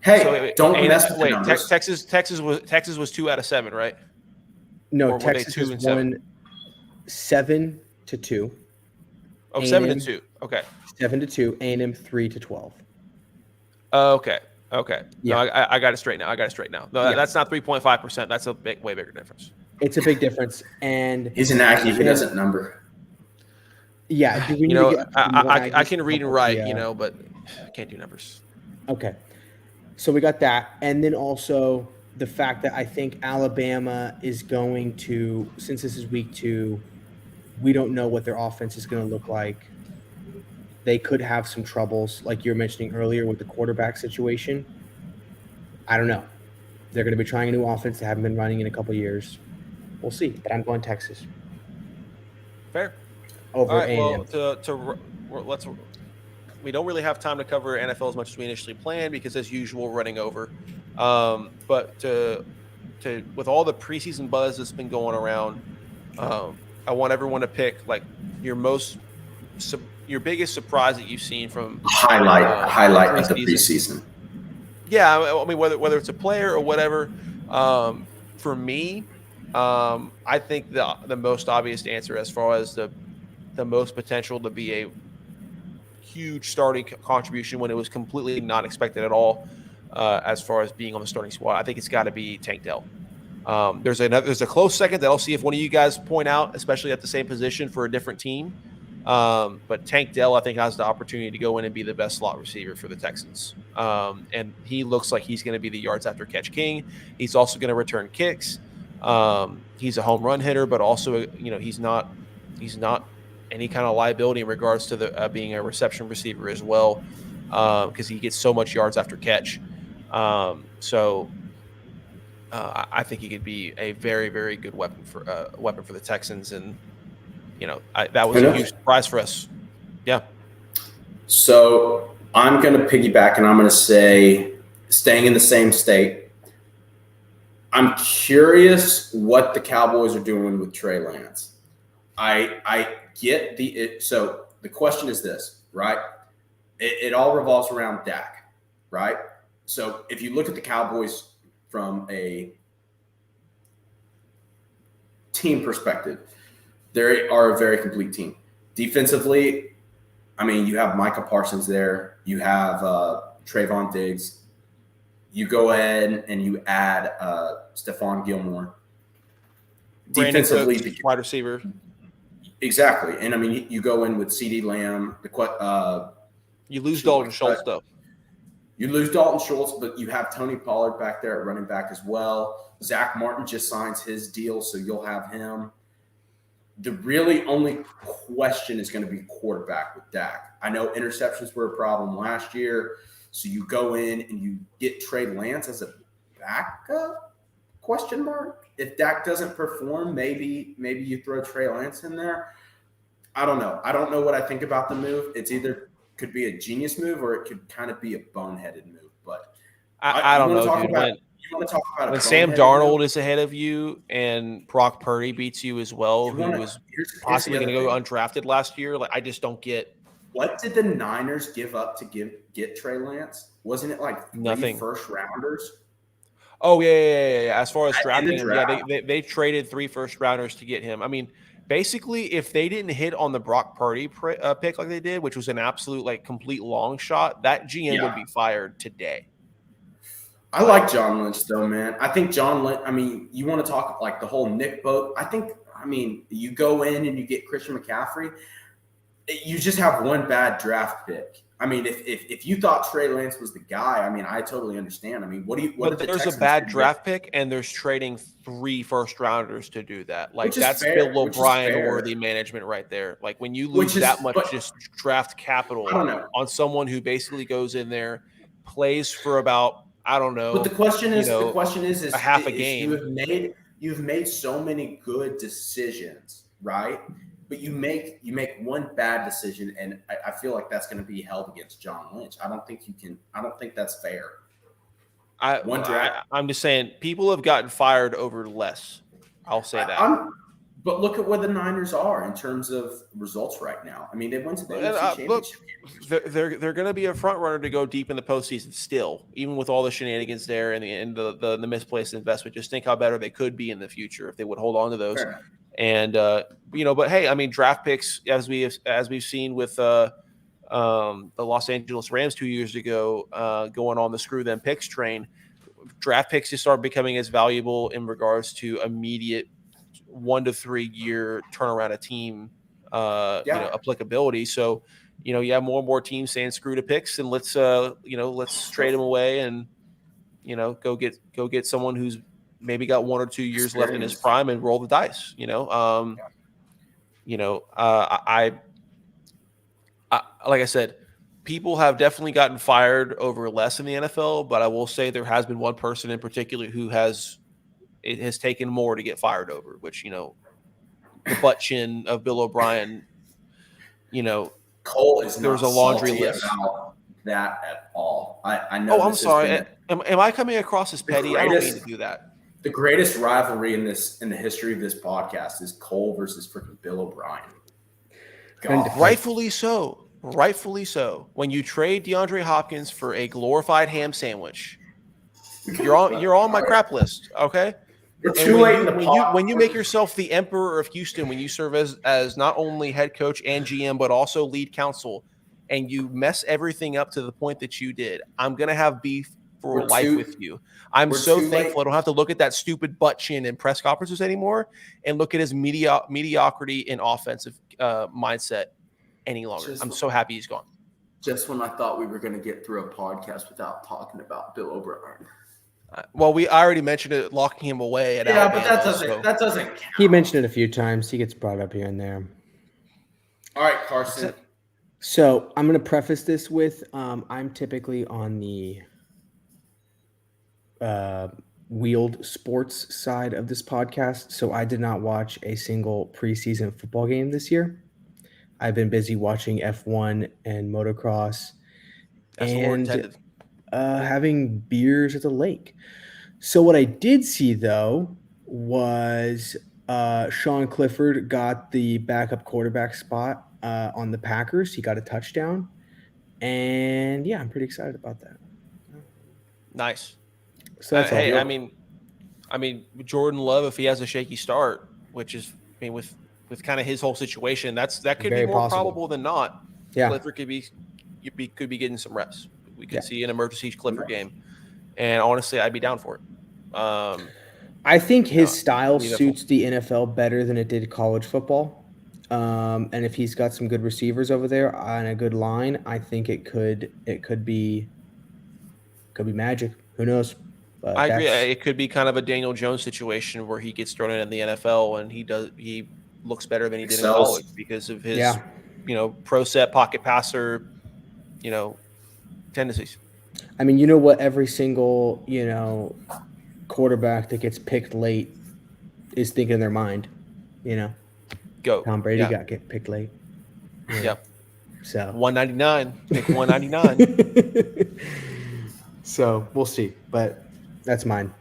Hey, don't mess with the numbers.
Texas was 2 out of 7, right?
No, Texas has won 7-2.
Oh, 7-2. Okay.
7-2. A&M 3-12.
Okay.
Yeah.
No, I got it straight now. No, that's not 3.5%. That's a way bigger difference.
It's a big difference, and
he's an Aggie who doesn't number.
Yeah,
I can read and write, but I can't do numbers.
Okay. So we got that. And then also the fact that I think Alabama is going to, since this is week 2, we don't know what their offense is going to look like. They could have some troubles, like you were mentioning earlier with the quarterback situation. I don't know. They're going to be trying a new offense they haven't been running in a couple of years. We'll see. But I'm going Texas.
Fair.
Over
all right,
A&M.
We don't really have time to cover NFL as much as we initially planned because, as usual, we're running over. But with all the preseason buzz that's been going around, I want everyone to pick your biggest surprise that you've seen from
highlight of the preseason.
Yeah, I mean whether it's a player or whatever. For me, I think the most obvious answer as far as the most potential to be a huge starting contribution when it was completely not expected at all, as far as being on the starting squad, I think it's got to be Tank Dell. There's a close second that I'll see if one of you guys point out, especially at the same position for a different team. But Tank Dell, I think, has the opportunity to go in and be the best slot receiver for the Texans. And he looks like he's going to be the yards after catch king. He's also going to return kicks. He's a home run hitter, but also, he's not any kind of liability in regards to the being a reception receiver as well, because he gets so much yards after catch. So I think he could be a very, very good weapon for the Texans, and that was a huge surprise for us. Yeah.
So I'm going to piggyback, and I'm going to say, staying in the same state, I'm curious what the Cowboys are doing with Trey Lance. I get so the question is this, right? It all revolves around Dak, right? So if you look at the Cowboys from a team perspective, they are a very complete team. Defensively, I mean, you have Micah Parsons there. You have Trayvon Diggs. You go ahead and you add Stephon Gilmore.
Defensively, wide receiver.
Exactly. And, I mean, you go in with CeeDee Lamb.
You lose Dalton Schultz, though.
You lose Dalton Schultz, but you have Tony Pollard back there at running back as well. Zach Martin just signs his deal, so you'll have him. The really only question is going to be quarterback with Dak. I know interceptions were a problem last year, so you go in and you get Trey Lance as a backup? Question mark? if Dak doesn't perform, maybe you throw Trey Lance in there. I don't know. I don't know what I think about the move. It's either could be a genius move or it could kind of be a boneheaded move. But
I don't know, dude. When Sam Darnold is ahead of you and Brock Purdy beats you as well, who was possibly going to go undrafted last year, like I just don't get.
What did the Niners give up to get Trey Lance? Wasn't it like
nothing?
First rounders?
Oh yeah. As far as drafting him, they traded 3 first rounders to get him. I mean, basically, if they didn't hit on the Brock Purdy pick like they did, which was an absolute like complete long shot, that GM would be fired today.
I like John Lynch though, man. I think John Lynch. I mean, you want to talk like the whole Nick Boat? I mean, you go in and you get Christian McCaffrey. You just have one bad draft pick. I mean, if you thought Trey Lance was the guy, I mean, I totally understand. I mean, but
there's a bad draft pick, and there's trading 3 first rounders to do that. Like that's Bill O'Brien worthy management right there. Like when you lose that much just draft capital on someone who basically goes in there, plays for about I don't know.
But the question is
a half a game.
You've made so many good decisions, right? But you make one bad decision, and I feel like that's going to be held against John Lynch. I don't think that's fair.
I'm just saying people have gotten fired over less. I'll say that.
But look at where the Niners are in terms of results right now. I mean, they went to the NFC Championship.
They're going to be a front runner to go deep in the postseason still, even with all the shenanigans there and the misplaced investment. Just think how better they could be in the future if they would hold on to those.
Fair.
And but hey, I mean, draft picks as we've seen with the Los Angeles Rams 2 years ago, going on the screw them picks train. Draft picks just start becoming as valuable in regards to immediate 1 to 3 year turnaround of team applicability. So you have more and more teams saying screw the picks and let's trade them away and go get someone who's maybe got 1 or 2 years left in his prime and roll the dice. I like I said, people have definitely gotten fired over less in the NFL, but I will say there has been one person in particular who has taken more to get fired over, which, the butt chin of Bill O'Brien,
Kohl is
there's a laundry list.
About that at all. I know.
Oh, I'm sorry. Am I coming across as petty? I don't mean to do that.
The greatest rivalry in the history of this podcast is Kohl versus freaking Bill O'Brien.
God. Rightfully so. When you trade DeAndre Hopkins for a glorified ham sandwich, you're on my crap list. Okay.
We're too late in the
pod. When you make yourself the emperor of Houston, when you serve as not only head coach and GM, but also lead counsel, and you mess everything up to the point that you did, I'm going to have beef for life with you. I'm so thankful I don't have to look at that stupid butt chin in press conferences anymore and look at his mediocrity in offensive mindset any longer. I'm so happy he's gone.
Just when I thought we were going to get through a podcast without talking about Bill O'Brien.
Well, I already mentioned it, locking him away at Alabama,
but that doesn't count.
He mentioned it a few times. He gets brought up here and there.
All right, Karsten.
So I'm going to preface this with I'm typically on the wheeled sports side of this podcast, so I did not watch a single preseason football game this year. I've been busy watching F1 and motocross and having beers at the lake. So what I did see, though, was Sean Clifford got the backup quarterback spot on the Packers. He got a touchdown. And, yeah, I'm pretty excited about that.
Nice.
So that's
hey, I mean, Jordan Love, if he has a shaky start, which is, with kind of his whole situation, that could be more probable than not.
Yeah,
Clifford could be getting some reps. We could see an emergency Clifford game, and honestly, I'd be down for it.
I think his style suits the NFL better than it did college football. And if he's got some good receivers over there on a good line, I think it could be magic. Who knows?
I agree. It could be kind of a Daniel Jones situation where he gets thrown in the NFL and he looks better than he did in college because of his, pro set pocket passer, tendencies.
I mean, what every single, quarterback that gets picked late is thinking in their mind,
Go.
Tom Brady got picked late.
Yep.
So
199, pick 199.
So we'll see, but that's mine.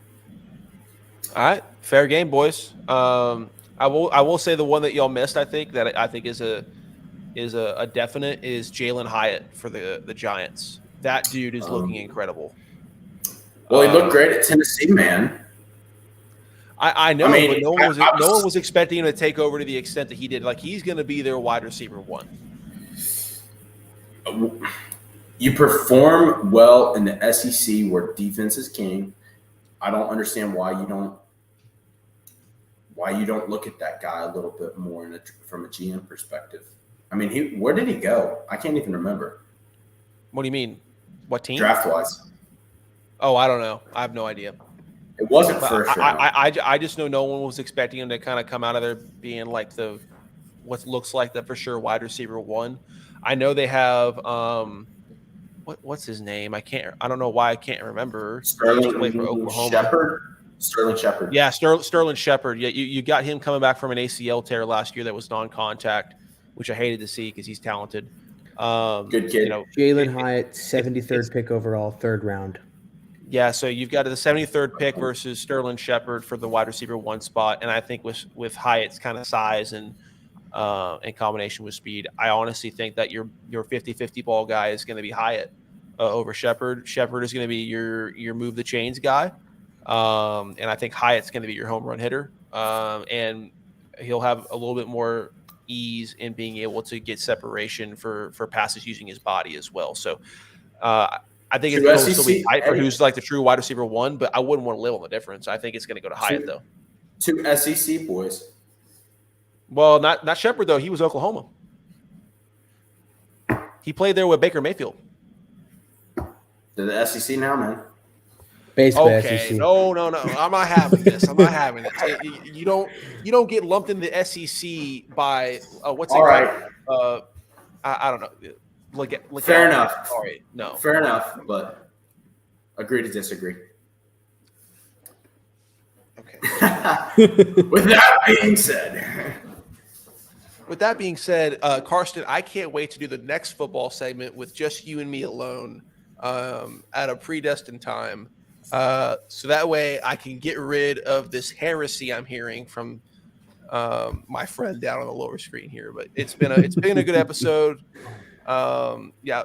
All right, fair game, boys. I will say the one that y'all missed. I think is a definite is Jalen Hyatt for the Giants. That dude is looking incredible.
Well, he looked great at Tennessee, man.
I know, but no one was expecting him to take over to the extent that he did. Like, he's going to be their wide receiver one.
You perform well in the SEC where defense is king. I don't understand why you don't look at that guy a little bit more from a GM perspective. I mean, where did he go? I can't even remember.
What do you mean? What team?
Draft-wise.
Oh, I don't know. I have no idea.
It wasn't first round.
I just know no one was expecting him to kind of come out of there being like what looks like the for sure wide receiver one. I know they have what's his name? I don't know why I can't remember.
Sterling
play for Oklahoma.
Sterling Shepard.
Yeah, Sterling Shepard. Yeah, you got him coming back from an ACL tear last year that was non-contact, which I hated to see because he's talented.
Good kid.
Jalen Hyatt, 73rd pick overall, 3rd round.
Yeah, so you've got the 73rd pick versus Sterling Shepard for the wide receiver one spot, and I think with Hyatt's kind of size and in combination with speed, I honestly think that your 50-50 ball guy is going to be Hyatt over Shepard. Shepard is going to be your move the chains guy, and I think Hyatt's going to be your home run hitter, and he'll have a little bit more ease in being able to get separation for passes using his body as well. So I think it's going to still be Hyatt for who's like the true wide receiver one, but I wouldn't want to live on the difference. I think it's going to go to Hyatt though.
2 SEC boys.
Well, not Shepard though. He was Oklahoma. He played there with Baker Mayfield.
They're the SEC now, man.
Okay,
SEC.
no. I'm not having this. You don't get lumped in the SEC by what's
all
it
right.
Called? I don't know.
Fair enough.
Sorry, no.
Fair enough, but agree to disagree.
Okay.
With that being said,
Karsten, I can't wait to do the next football segment with just you and me alone at a predestined time. So that way I can get rid of this heresy I'm hearing from my friend down on the lower screen here. But it's been a good episode. Yeah,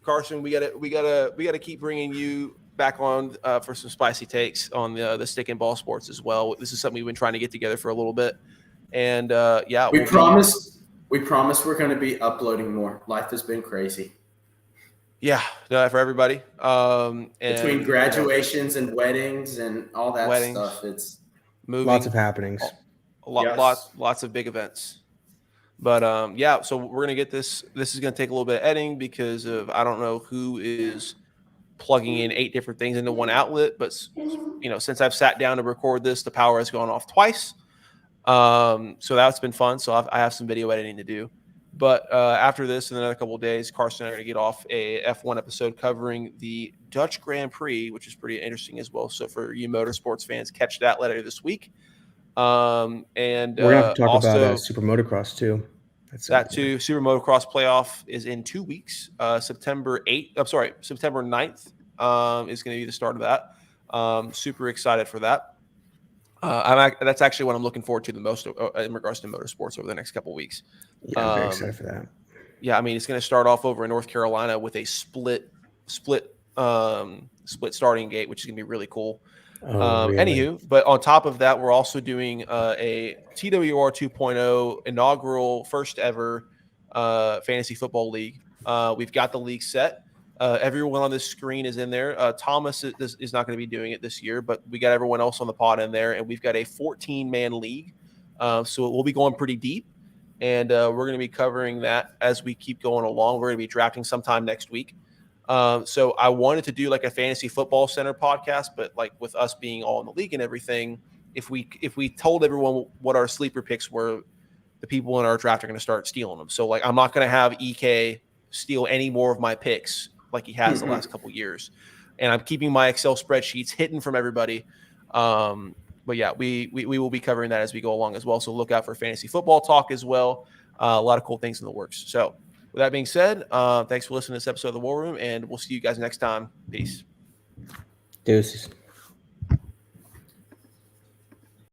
Karsten, we gotta keep bringing you back on for some spicy takes on the stick and ball sports as well. This is something we've been trying to get together for a little bit, and
we promise we're going to be uploading more. Life has been crazy.
Yeah, for everybody.
Between
graduations and weddings and all that stuff, it's
moving,
lots of happenings,
lots of big events. But yeah, so we're gonna get this. This is gonna take a little bit of editing because I don't know who is plugging in 8 different things into one outlet. But since I've sat down to record this, the power has gone off twice. So that's been fun. So I have some video editing to do. But after this, in another couple of days, Karsten and I are going to get off a F1 episode covering the Dutch Grand Prix, which is pretty interesting as well. So for you motorsports fans, catch that later this week. And we're
going to have to talk about Super Motocross too.
That too. Super Motocross playoff is in 2 weeks. September 9th is going to be the start of that. Super excited for that. That's actually what I'm looking forward to the most in regards to motorsports over the next couple of weeks.
Yeah, I'm very excited for that.
Yeah, I mean, it's going to start off over in North Carolina with a split starting gate, which is going to be really cool. Really? Anywho, but on top of that, we're also doing a TWR 2.0 inaugural first ever fantasy football league. We've got the league set. Everyone on this screen is in there. Thomas is not going to be doing it this year, but we got everyone else on the pod in there, and we've got a 14-man league. So we'll be going pretty deep, and we're going to be covering that as we keep going along. We're going to be drafting sometime next week. So I wanted to do like a fantasy football center podcast, but like with us being all in the league and everything, if we told everyone what our sleeper picks were, the people in our draft are going to start stealing them. So like I'm not going to have EK steal any more of my picks like he has the last couple of years. And I'm keeping my Excel spreadsheets hidden from everybody. but yeah, we will be covering that as we go along as well. So look out for fantasy football talk as well. A lot of cool things in the works. So with that being said, thanks for listening to this episode of the War Room, and we'll see you guys next time. Peace.
Deuces.